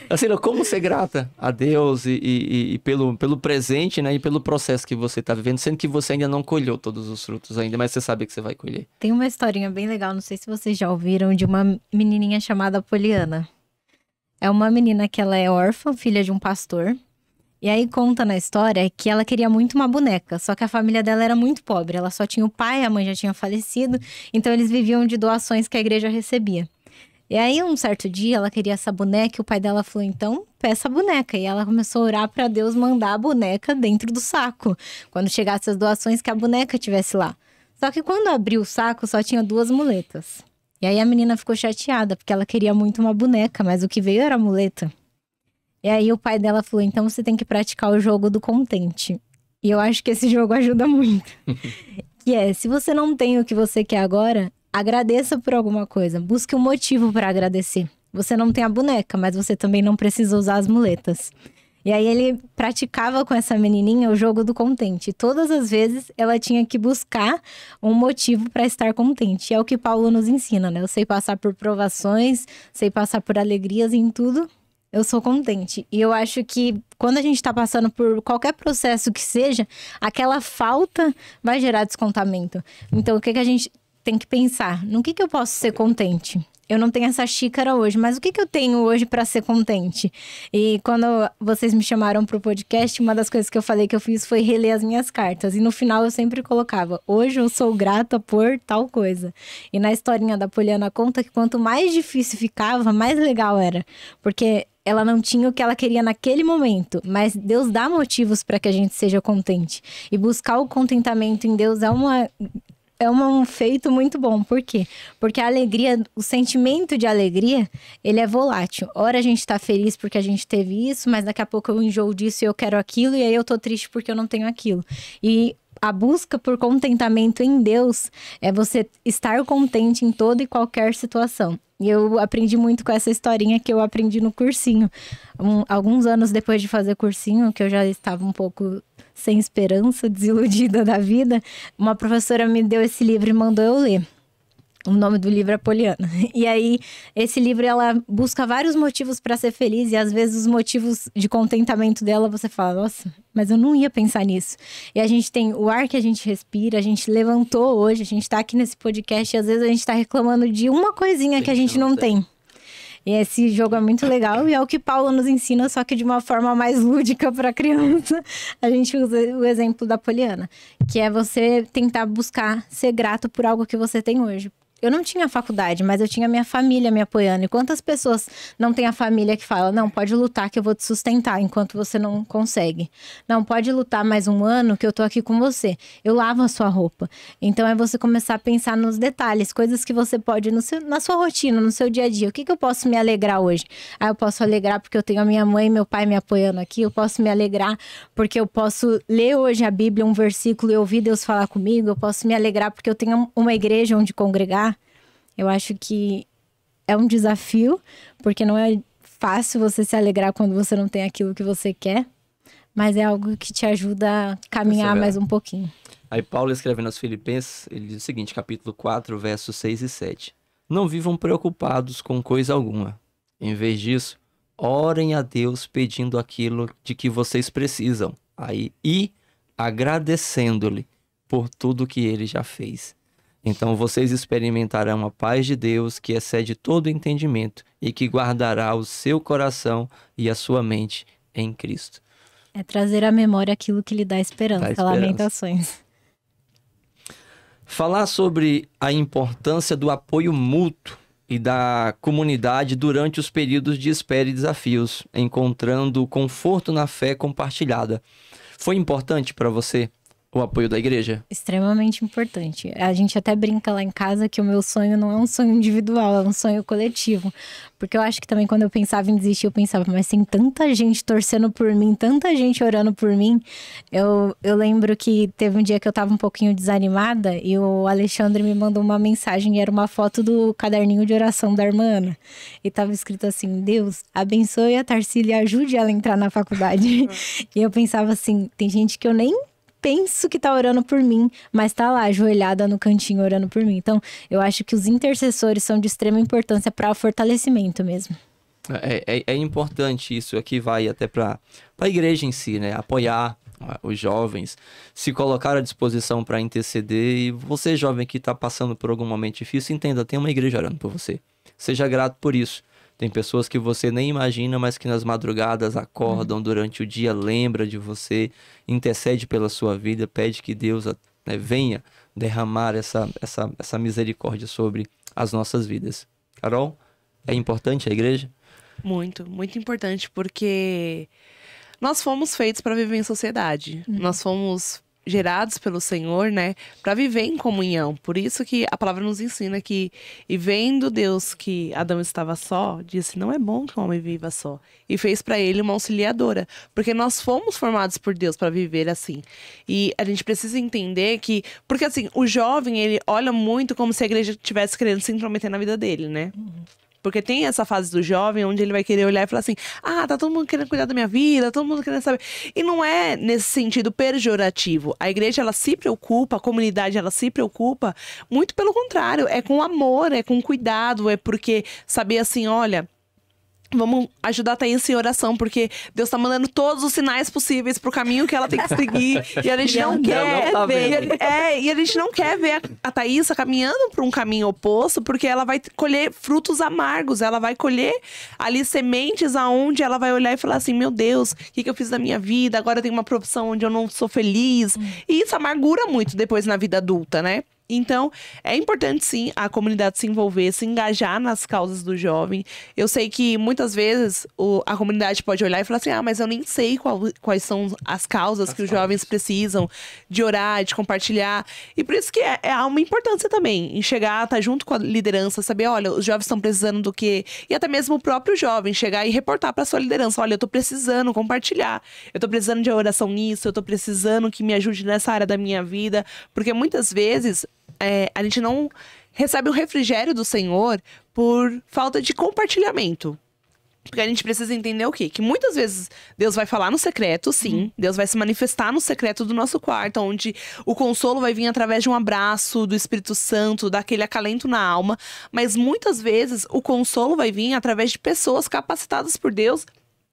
Assim, como ser grata a Deus e pelo presente, né? E pelo processo que você tá vivendo, sendo que você ainda não colheu todos os frutos ainda, mas você sabe que você vai colher. Tem uma historinha bem legal, não sei se vocês já ouviram, de uma menininha chamada Poliana. É uma menina que ela é órfã, filha de um pastor. E aí conta na história que ela queria muito uma boneca, só que a família dela era muito pobre. Ela só tinha o pai, a mãe já tinha falecido, então eles viviam de doações que a igreja recebia. E aí um certo dia ela queria essa boneca e o pai dela falou, então peça a boneca. E ela começou a orar para Deus mandar a boneca dentro do saco, quando chegasse as doações que a boneca tivesse lá. Só que quando abriu o saco só tinha 2 muletas. E aí a menina ficou chateada, porque ela queria muito uma boneca, mas o que veio era a muleta. E aí o pai dela falou, então você tem que praticar o jogo do contente. E eu acho que esse jogo ajuda muito. Que é, se você não tem o que você quer agora, agradeça por alguma coisa. Busque um motivo para agradecer. Você não tem a boneca, mas você também não precisa usar as muletas. E aí ele praticava com essa menininha o jogo do contente. E todas as vezes ela tinha que buscar um motivo para estar contente. E é o que Paulo nos ensina, né? Eu sei passar por provações, sei passar por alegrias e em tudo. Eu sou contente. E eu acho que quando a gente tá passando por qualquer processo que seja, aquela falta vai gerar descontamento. Então o que a gente tem que pensar? No que eu posso ser contente? Eu não tenho essa xícara hoje, mas o que eu tenho hoje para ser contente? E quando vocês me chamaram pro podcast, uma das coisas que eu falei que eu fiz foi reler as minhas cartas. E no final eu sempre colocava, hoje eu sou grata por tal coisa. E na historinha da Poliana conta que quanto mais difícil ficava, mais legal era. Porque ela não tinha o que ela queria naquele momento, mas Deus dá motivos para que a gente seja contente. E buscar o contentamento em Deus é um feito muito bom. Por quê? Porque a alegria, o sentimento de alegria, ele é volátil. Ora a gente tá feliz porque a gente teve isso, mas daqui a pouco eu enjoo disso e eu quero aquilo, e aí eu tô triste porque eu não tenho aquilo. E a busca por contentamento em Deus é você estar contente em toda e qualquer situação. E eu aprendi muito com essa historinha que eu aprendi no cursinho. Alguns anos depois de fazer cursinho, que eu já estava um pouco sem esperança, desiludida da vida, uma professora me deu esse livro e mandou eu ler. O nome do livro é Poliana. E aí, esse livro, ela busca vários motivos para ser feliz. E às vezes os motivos de contentamento dela, você fala, nossa, mas eu não ia pensar nisso. E a gente tem o ar que a gente respira, a gente levantou hoje, a gente tá aqui nesse podcast. E às vezes a gente tá reclamando de uma coisinha que a gente não tem. E esse jogo é muito legal e é o que Paulo nos ensina, só que de uma forma mais lúdica para criança. A gente usa o exemplo da Poliana, que é você tentar buscar ser grato por algo que você tem hoje. Eu não tinha faculdade, mas eu tinha minha família me apoiando. E quantas pessoas não tem a família que fala, não, pode lutar que eu vou te sustentar enquanto você não consegue. Não, pode lutar mais um ano que eu tô aqui com você. Eu lavo a sua roupa. Então é você começar a pensar nos detalhes, coisas que você pode, na sua rotina, no seu dia a dia. O que eu posso me alegrar hoje? Eu posso alegrar porque eu tenho a minha mãe e meu pai me apoiando aqui. Eu posso me alegrar porque eu posso ler hoje a Bíblia, um versículo e ouvir Deus falar comigo. Eu posso me alegrar porque eu tenho uma igreja onde congregar. Eu acho que é um desafio, porque não é fácil você se alegrar quando você não tem aquilo que você quer, mas é algo que te ajuda a caminhar mais um pouquinho. Aí Paulo, escrevendo aos Filipenses, ele diz o seguinte, capítulo 4, versos 6 e 7. Não vivam preocupados com coisa alguma. Em vez disso, orem a Deus pedindo aquilo de que vocês precisam, e agradecendo-lhe por tudo que ele já fez. Então vocês experimentarão a paz de Deus que excede todo entendimento e que guardará o seu coração e a sua mente em Cristo. É trazer à memória aquilo que lhe dá esperança. Lamentações. Falar sobre a importância do apoio mútuo e da comunidade durante os períodos de espera e desafios, encontrando conforto na fé compartilhada. Foi importante para você o apoio da igreja? Extremamente importante. A gente até brinca lá em casa que o meu sonho não é um sonho individual, é um sonho coletivo. Porque eu acho que também quando eu pensava em desistir, eu pensava, mas tem tanta gente torcendo por mim, tanta gente orando por mim. Eu lembro que teve um dia que eu tava um pouquinho desanimada e o Alexandre me mandou uma mensagem e era uma foto do caderninho de oração da irmã Ana. E tava escrito assim, Deus, abençoe a Tarsília e ajude ela a entrar na faculdade. E eu pensava assim, tem gente que eu nem penso que tá orando por mim, mas tá lá, ajoelhada no cantinho, orando por mim. Então, eu acho que os intercessores são de extrema importância para o fortalecimento mesmo. É importante isso, aqui vai até para a igreja em si, né? Apoiar os jovens, se colocar à disposição para interceder. E você, jovem, que está passando por algum momento difícil, entenda, tem uma igreja orando por você. Seja grato por isso. Tem pessoas que você nem imagina, mas que nas madrugadas acordam durante o dia, lembra de você, intercede pela sua vida, pede que Deus, né, venha derramar essa misericórdia sobre as nossas vidas. Carol, é importante a igreja? Muito, muito importante, porque nós fomos feitos para viver em sociedade. Nós fomos gerados pelo Senhor, né, para viver em comunhão. Por isso que a palavra nos ensina que, e vendo Deus que Adão estava só, disse, não é bom que o homem viva só. E fez para ele uma auxiliadora, porque nós fomos formados por Deus para viver assim. E a gente precisa entender que, porque assim, o jovem, ele olha muito como se a igreja estivesse querendo se intrometer na vida dele, né? Porque tem essa fase do jovem onde ele vai querer olhar e falar assim, tá todo mundo querendo cuidar da minha vida, todo mundo querendo saber. E não é nesse sentido pejorativo. A igreja, ela se preocupa, a comunidade, ela se preocupa, muito pelo contrário, é com amor, é com cuidado, é porque saber assim, olha, vamos ajudar a Thaís em oração, porque Deus tá mandando todos os sinais possíveis pro caminho que ela tem que seguir. E a gente não quer ver. E a gente não quer ver a Thaís caminhando por um caminho oposto, porque ela vai colher frutos amargos. Ela vai colher ali sementes aonde ela vai olhar e falar assim: meu Deus, o que eu fiz da minha vida? Agora eu tenho uma profissão onde eu não sou feliz. E isso amargura muito depois na vida adulta, né? Então, é importante sim a comunidade se envolver, se engajar nas causas do jovem. Eu sei que muitas vezes a comunidade pode olhar e falar assim, mas eu nem sei quais são as causas que os jovens precisam de orar, de compartilhar. E por isso que há uma importância também em chegar, estar junto com a liderança, saber, olha, os jovens estão precisando do quê? E até mesmo o próprio jovem chegar e reportar para sua liderança, olha, eu tô precisando compartilhar, eu tô precisando de oração nisso, eu tô precisando que me ajude nessa área da minha vida, porque muitas vezes a gente não recebe o refrigério do Senhor por falta de compartilhamento. Porque a gente precisa entender o quê? Que muitas vezes Deus vai falar no secreto, sim. Deus vai se manifestar no secreto do nosso quarto, onde o consolo vai vir através de um abraço do Espírito Santo, daquele acalento na alma. Mas muitas vezes o consolo vai vir através de pessoas capacitadas por Deus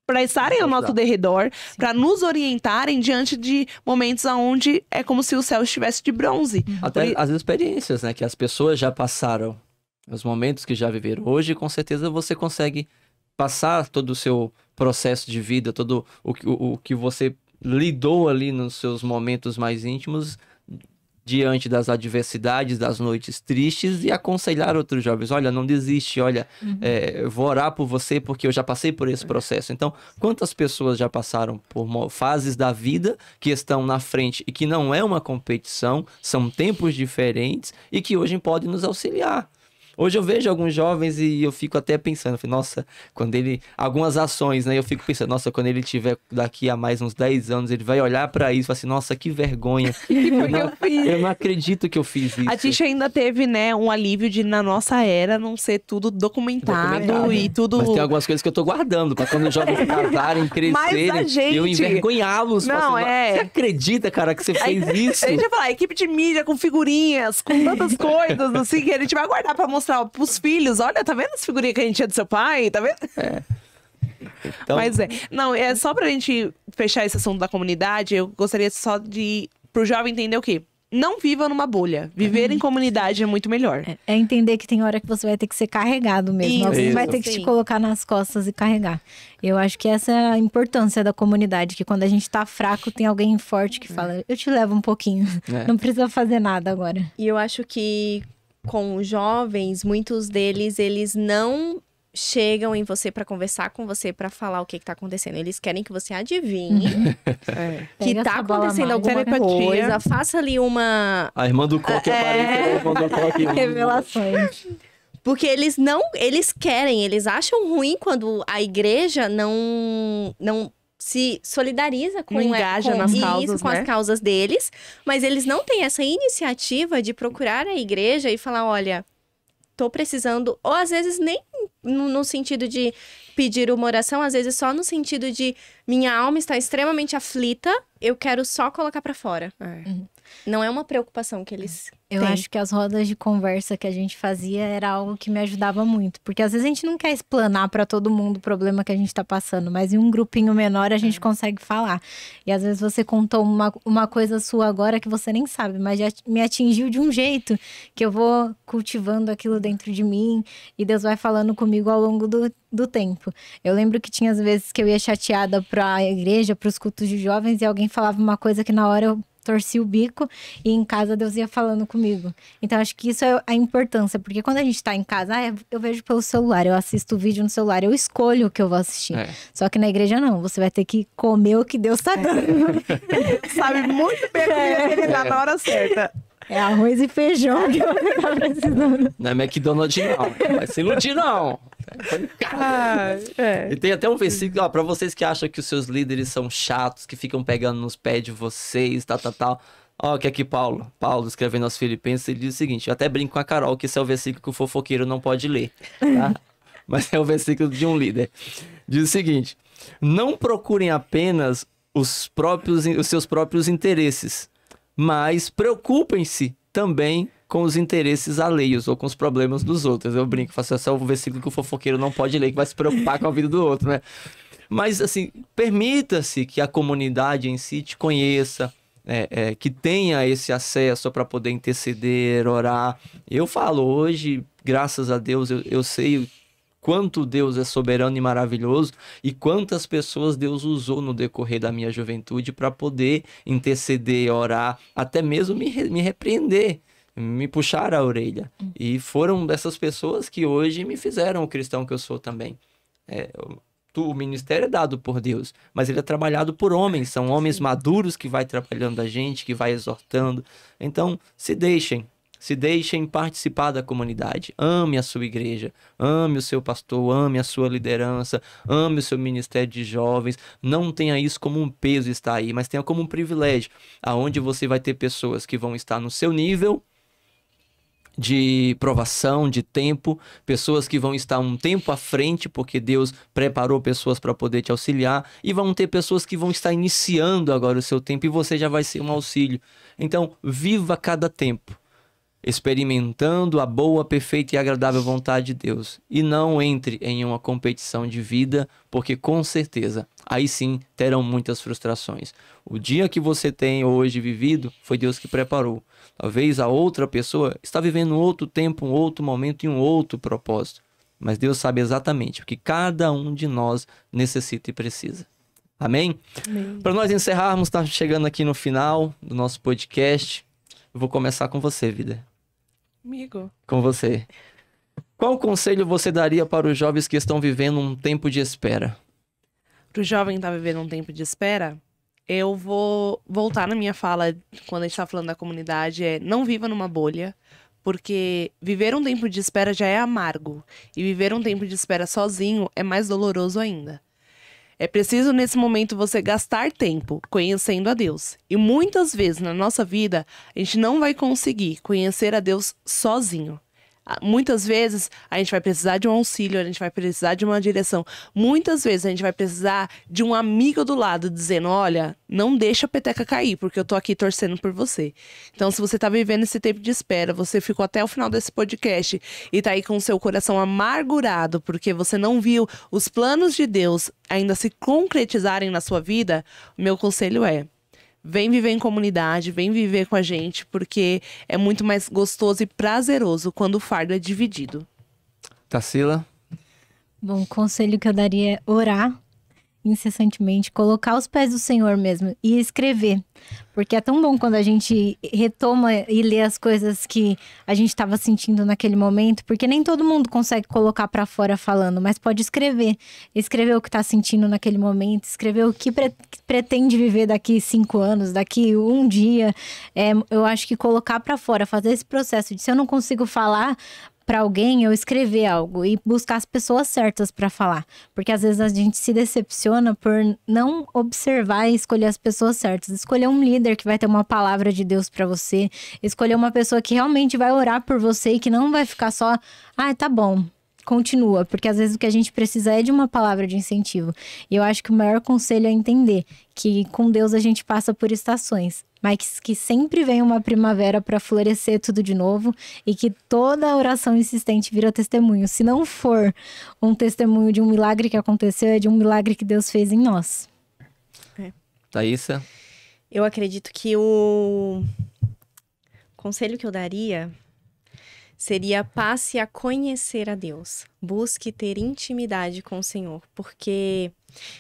para estarem ao nosso derredor, para nos orientarem diante de momentos onde é como se o céu estivesse de bronze. Até as experiências, né, que as pessoas já passaram, os momentos que já viveram. Hoje, com certeza, você consegue passar todo o seu processo de vida, todo o que você lidou ali nos seus momentos mais íntimos, diante das adversidades, das noites tristes, e aconselhar outros jovens, olha, não desiste, olha, eu vou orar por você porque eu já passei por esse processo. Então, quantas pessoas já passaram por fases da vida que estão na frente e que não é uma competição, são tempos diferentes e que hoje podem nos auxiliar. Hoje eu vejo alguns jovens e eu fico até pensando, nossa, quando ele... Algumas ações, né? Eu fico pensando, nossa, quando ele tiver daqui a mais uns 10 anos, ele vai olhar pra isso e falar assim, nossa, que vergonha. Eu não acredito que eu fiz isso. A Tisha ainda teve, né, um alívio de, na nossa era, não ser tudo documentado e tudo... Mas tem algumas coisas que eu tô guardando, pra quando os jovens casarem, crescerem, eu envergonhá-los. Não, assim, é... Você acredita, cara, que você fez isso? A gente vai falar, equipe de mídia com figurinhas, com tantas coisas, assim, que a gente vai guardar pra mostrar pros filhos, olha, tá vendo as figurinhas que a gente tinha do seu pai, tá vendo? Então... Mas não, é só pra gente fechar esse assunto da comunidade, eu gostaria só de, pro jovem entender o quê? Não viva numa bolha. Viver em comunidade é muito melhor. É entender que tem hora que você vai ter que ser carregado mesmo. Alguém vai ter que te colocar nas costas e carregar. Eu acho que essa é a importância da comunidade, que quando a gente tá fraco, tem alguém forte que fala, eu te levo um pouquinho. Não precisa fazer nada agora. E eu acho que com os jovens, muitos deles, eles não chegam em você pra conversar com você, pra falar o que tá acontecendo. Eles querem que você adivinhe que tá acontecendo alguma coisa. Faça ali uma... A irmã do Coque apareceu, a irmã do Coque. Revelações. Porque eles querem, eles acham ruim quando a igreja não se solidariza com, engaja nas causas, com as causas deles, mas eles não têm essa iniciativa de procurar a igreja e falar, olha, tô precisando, ou às vezes nem no sentido de pedir uma oração, às vezes só no sentido de minha alma está extremamente aflita, eu quero só colocar pra fora. Não é uma preocupação que eles Eu acho que as rodas de conversa que a gente fazia era algo que me ajudava muito. Porque às vezes a gente não quer explanar pra todo mundo o problema que a gente tá passando. Mas em um grupinho menor a gente consegue falar. E às vezes você contou uma coisa sua agora que você nem sabe. Mas já me atingiu de um jeito que eu vou cultivando aquilo dentro de mim. E Deus vai falando comigo ao longo do tempo. Eu lembro que tinha as vezes que eu ia chateada pra igreja, pros cultos de jovens. E alguém falava uma coisa que na hora eu torci o bico e em casa Deus ia falando comigo. Então acho que isso é a importância, porque quando a gente tá em casa, eu vejo pelo celular, eu assisto o vídeo no celular, eu escolho o que eu vou assistir. Só que na igreja não, você vai ter que comer o que Deus tá dando. Sabe muito bem o que ele dá na hora certa. É arroz e feijão que eu tava precisando. Não é McDonald's não, vai se iludir não. E tem até um versículo, pra vocês que acham que os seus líderes são chatos, que ficam pegando nos pés de vocês, tal. Ó, que aqui Paulo escrevendo aos Filipenses, ele diz o seguinte, eu até brinco com a Carol, que esse é o versículo que o fofoqueiro não pode ler, tá? Mas é o versículo de um líder. Diz o seguinte, não procurem apenas os seus próprios interesses, mas preocupem-se também com os interesses alheios ou com os problemas dos outros. Eu brinco, faço esse é o versículo que o fofoqueiro não pode ler, que vai se preocupar com a vida do outro, né? Mas, assim, permita-se que a comunidade em si te conheça, que tenha esse acesso para poder interceder, orar. Eu falo, hoje, graças a Deus, eu sei quanto Deus é soberano e maravilhoso e quantas pessoas Deus usou no decorrer da minha juventude para poder interceder, orar, até mesmo me repreender, me puxar a orelha. E foram dessas pessoas que hoje me fizeram o cristão que eu sou também. O ministério é dado por Deus, mas ele é trabalhado por homens, são homens maduros que vai trabalhando a gente, que vai exortando. Então, se deixem participar da comunidade. Ame a sua igreja, ame o seu pastor, ame a sua liderança, ame o seu ministério de jovens. Não tenha isso como um peso estar aí, mas tenha como um privilégio, aonde você vai ter pessoas que vão estar no seu nível, de provação, de tempo, pessoas que vão estar um tempo à frente, porque Deus preparou pessoas para poder te auxiliar, e vão ter pessoas que vão estar iniciando agora o seu tempo, e você já vai ser um auxílio. Então, viva cada tempo, experimentando a boa, perfeita e agradável vontade de Deus. E não entre em uma competição de vida, porque com certeza, aí sim, terão muitas frustrações. O dia que você tem hoje vivido, foi Deus que preparou. Talvez a outra pessoa está vivendo um outro tempo, um outro momento e um outro propósito. Mas Deus sabe exatamente o que cada um de nós necessita e precisa. Amém? Para nós encerrarmos, está chegando aqui no final do nosso podcast. Eu vou começar com você, Vida. Amigo. Com você. Qual conselho você daria para os jovens que estão vivendo um tempo de espera? Para o jovem que está vivendo um tempo de espera, eu vou voltar na minha fala, quando a gente está falando da comunidade, não viva numa bolha, porque viver um tempo de espera já é amargo, e viver um tempo de espera sozinho é mais doloroso ainda. É preciso, nesse momento, você gastar tempo conhecendo a Deus. E muitas vezes na nossa vida, a gente não vai conseguir conhecer a Deus sozinho. Muitas vezes a gente vai precisar de um auxílio, a gente vai precisar de uma direção. Muitas vezes a gente vai precisar de um amigo do lado dizendo: olha, não deixa a peteca cair, porque eu tô aqui torcendo por você. Então, se você tá vivendo esse tempo de espera, você ficou até o final desse podcast e tá aí com o seu coração amargurado porque você não viu os planos de Deus ainda se concretizarem na sua vida, o meu conselho é: vem viver em comunidade, vem viver com a gente, porque é muito mais gostoso e prazeroso quando o fardo é dividido. Tarsila? Bom, o conselho que eu daria é orar incessantemente, colocar os pés do Senhor mesmo e escrever. Porque é tão bom quando a gente retoma e lê as coisas que a gente estava sentindo naquele momento, porque nem todo mundo consegue colocar para fora falando, mas pode escrever. Escrever o que está sentindo naquele momento, escrever o que pretende viver daqui 5 anos, daqui um dia. Eu acho que colocar para fora, fazer esse processo de, se eu não consigo falar para alguém, eu escrever algo e buscar as pessoas certas para falar. Porque às vezes a gente se decepciona por não observar e escolher as pessoas certas. Escolher um líder que vai ter uma palavra de Deus para você. Escolher uma pessoa que realmente vai orar por você e que não vai ficar só: tá bom, continua. Porque às vezes o que a gente precisa é de uma palavra de incentivo. E eu acho que o maior conselho é entender que com Deus a gente passa por estações, mas que sempre vem uma primavera para florescer tudo de novo, e que toda oração insistente vira testemunho. Se não for um testemunho de um milagre que aconteceu, é de um milagre que Deus fez em nós. Thaísa? Eu acredito que o conselho que eu daria seria: passe a conhecer a Deus. Busque ter intimidade com o Senhor. Porque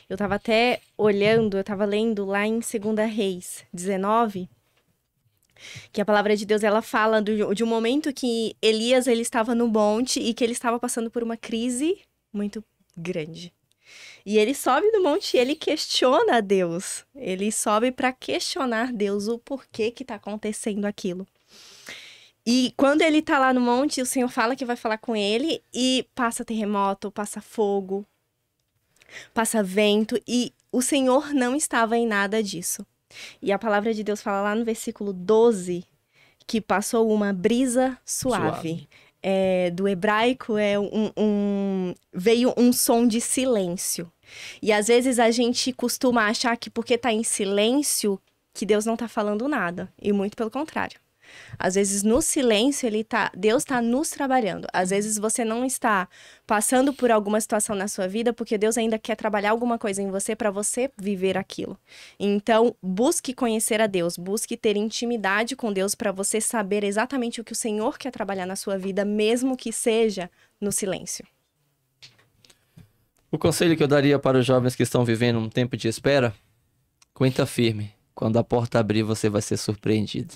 eu estava até olhando, eu estava lendo lá em 2 Reis 19, que a palavra de Deus, ela fala de um momento que Elias, ele estava no monte e que ele estava passando por uma crise muito grande. E ele sobe no monte e ele questiona a Deus. Ele sobe para questionar Deus o porquê que está acontecendo aquilo. E quando ele tá lá no monte, o Senhor fala que vai falar com ele e passa terremoto, passa fogo, passa vento, e o Senhor não estava em nada disso. E a palavra de Deus fala lá no versículo 12 que passou uma brisa suave. Do hebraico veio um som de silêncio. E às vezes a gente costuma achar que porque tá em silêncio, que Deus não tá falando nada. E muito pelo contrário. Às vezes, no silêncio, Deus está nos trabalhando. Às vezes, você não está passando por alguma situação na sua vida porque Deus ainda quer trabalhar alguma coisa em você para você viver aquilo. Então, busque conhecer a Deus, busque ter intimidade com Deus para você saber exatamente o que o Senhor quer trabalhar na sua vida, mesmo que seja no silêncio. O conselho que eu daria para os jovens que estão vivendo um tempo de espera: aguenta firme. Quando a porta abrir, você vai ser surpreendido.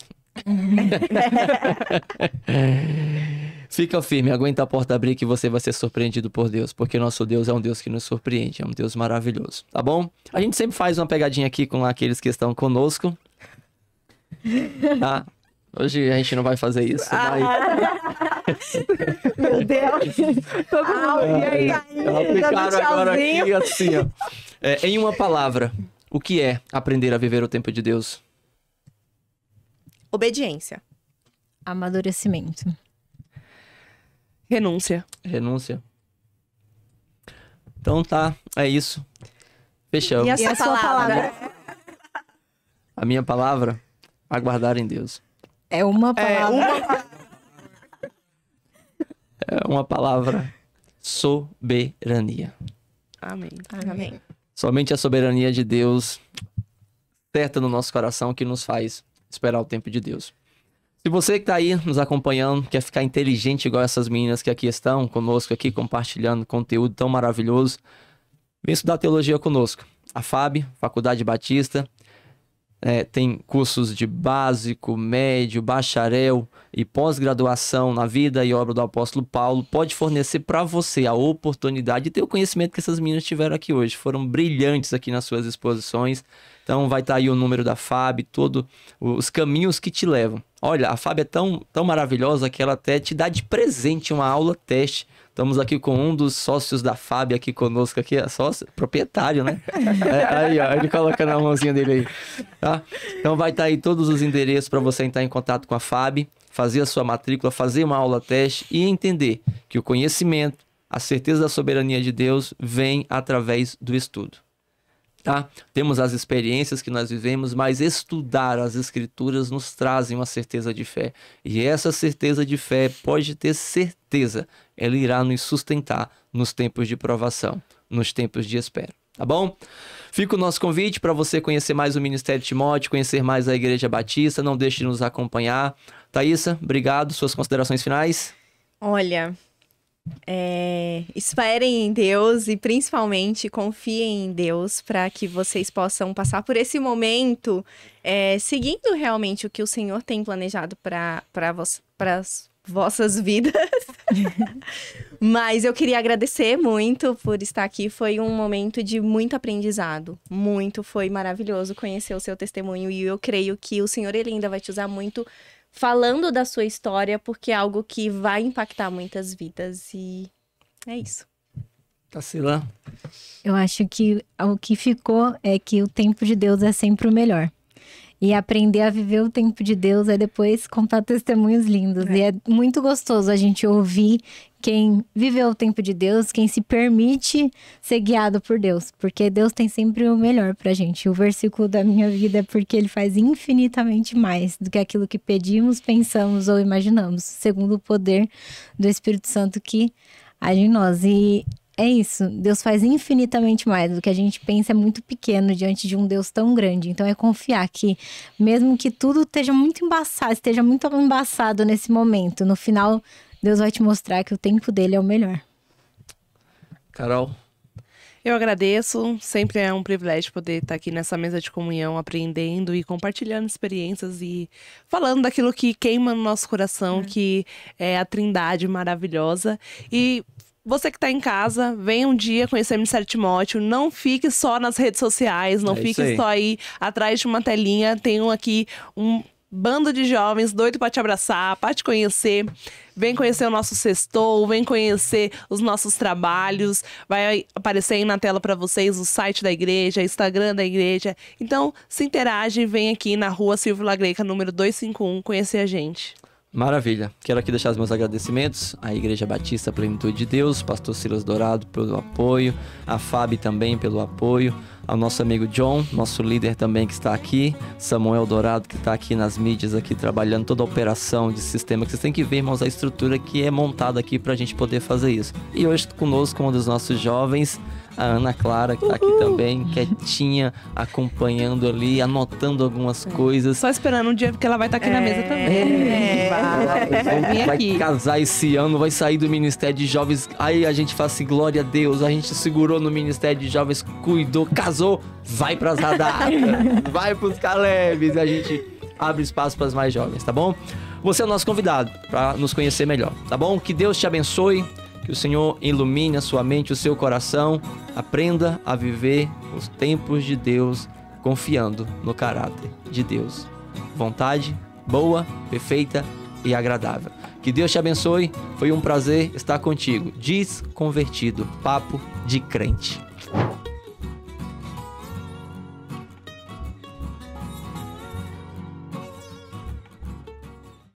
Fica firme, aguenta a porta abrir que você vai ser surpreendido por Deus, porque nosso Deus é um Deus que nos surpreende, é um Deus maravilhoso, tá bom? A gente sempre faz uma pegadinha aqui com aqueles que estão conosco, tá? Hoje a gente não vai fazer isso, mas... Meu Deus! Todo mundo, e aí? Ficaram agora aqui assim, ó. Em uma palavra, o que é aprender a viver o tempo de Deus? Obediência. Amadurecimento. Renúncia. Renúncia. Então tá, é isso. Fechamos. E a sua palavra? A minha palavra, aguardar em Deus. É uma palavra. É uma palavra, soberania. Amém. Amém. Somente a soberania de Deus certa no nosso coração que nos faz esperar o tempo de Deus. Se você que está aí nos acompanhando, quer ficar inteligente igual essas meninas que aqui estão conosco, aqui compartilhando conteúdo tão maravilhoso, vem estudar teologia conosco. A FAB, Faculdade Batista, tem cursos de básico, médio, bacharel e pós-graduação na vida e obra do apóstolo Paulo. Pode fornecer para você a oportunidade de ter o conhecimento que essas meninas tiveram aqui hoje. Foram brilhantes aqui nas suas exposições. Então vai estar aí o número da FAB, todos os caminhos que te levam. Olha, a FAB é tão maravilhosa que ela até te dá de presente uma aula teste. Estamos aqui com um dos sócios da FAB aqui conosco, aqui é sócio, proprietário, né? Aí, ó, ele colocando a mãozinha dele aí. Tá? Então vai estar aí todos os endereços para você entrar em contato com a FAB, fazer a sua matrícula, fazer uma aula teste e entender que o conhecimento, a certeza da soberania de Deus vem através do estudo. Tá? Temos as experiências que nós vivemos, mas estudar as escrituras nos trazem uma certeza de fé. E essa certeza de fé, pode ter certeza, ela irá nos sustentar nos tempos de provação, nos tempos de espera. Tá bom? Fica o nosso convite para você conhecer mais o Ministério Timóteo, conhecer mais a Igreja Batista. Não deixe de nos acompanhar. Thaísa, obrigado. Suas considerações finais? Olha, esperem em Deus e principalmente confiem em Deus para que vocês possam passar por esse momento seguindo realmente o que o Senhor tem planejado para as vossas vidas. Mas eu queria agradecer muito por estar aqui. Foi um momento de muito aprendizado. Foi maravilhoso conhecer o seu testemunho e eu creio que o Senhor ele ainda vai te usar muito falando da sua história, porque é algo que vai impactar muitas vidas e é isso. Tarsila? Eu acho que o que ficou é que o tempo de Deus é sempre o melhor. E aprender a viver o tempo de Deus é depois contar testemunhos lindos. E é muito gostoso a gente ouvir quem viveu o tempo de Deus, quem se permite ser guiado por Deus. Porque Deus tem sempre o melhor pra gente. O versículo da minha vida é porque Ele faz infinitamente mais do que aquilo que pedimos, pensamos ou imaginamos. Segundo o poder do Espírito Santo que age em nós. E é isso, Deus faz infinitamente mais do que a gente pensa, é muito pequeno diante de um Deus tão grande. Então é confiar que mesmo que tudo esteja muito embaçado nesse momento, no final Deus vai te mostrar que o tempo dele é o melhor. Carol? Eu agradeço, sempre é um privilégio poder estar aqui nessa mesa de comunhão, aprendendo e compartilhando experiências e falando daquilo que queima no nosso coração, que é a Trindade maravilhosa. E você que está em casa, venha um dia conhecer o Ministério Timóteo. Não fique só nas redes sociais, não fique só aí atrás de uma telinha. Tenho aqui um bando de jovens doido para te abraçar, para te conhecer. Vem conhecer o nosso sextou, vem conhecer os nossos trabalhos. Vai aparecer aí na tela para vocês o site da igreja, o Instagram da igreja. Então, se interage, vem aqui na rua Silvio Lagreca, número 251, conhecer a gente. Maravilha. Quero aqui deixar os meus agradecimentos à Igreja Batista Plenitude de Deus, pastor Silas Dourado pelo apoio, a FAB também pelo apoio, ao nosso amigo John, nosso líder também que está aqui, Samuel Dourado que está aqui nas mídias, aqui trabalhando toda a operação de sistema, que vocês têm que ver, irmãos, a estrutura que é montada aqui para a gente poder fazer isso. E hoje conosco um dos nossos jovens, a Ana Clara, que está aqui também, quietinha, acompanhando ali, anotando algumas coisas. Só esperando um dia, porque ela vai estar aqui na mesa também. Vai casar esse ano, vai sair do Ministério de Jovens. Aí a gente fala assim, glória a Deus, a gente segurou no Ministério de Jovens, cuidou, casou, vai pras Radadas, vai pros Calebs, e a gente abre espaço para as mais jovens, tá bom? Você é o nosso convidado para nos conhecer melhor, tá bom? Que Deus te abençoe. Que o Senhor ilumine a sua mente, o seu coração. Aprenda a viver os tempos de Deus, confiando no caráter de Deus. Vontade boa, perfeita e agradável. Que Deus te abençoe. Foi um prazer estar contigo. Desconvertido. Papo de crente.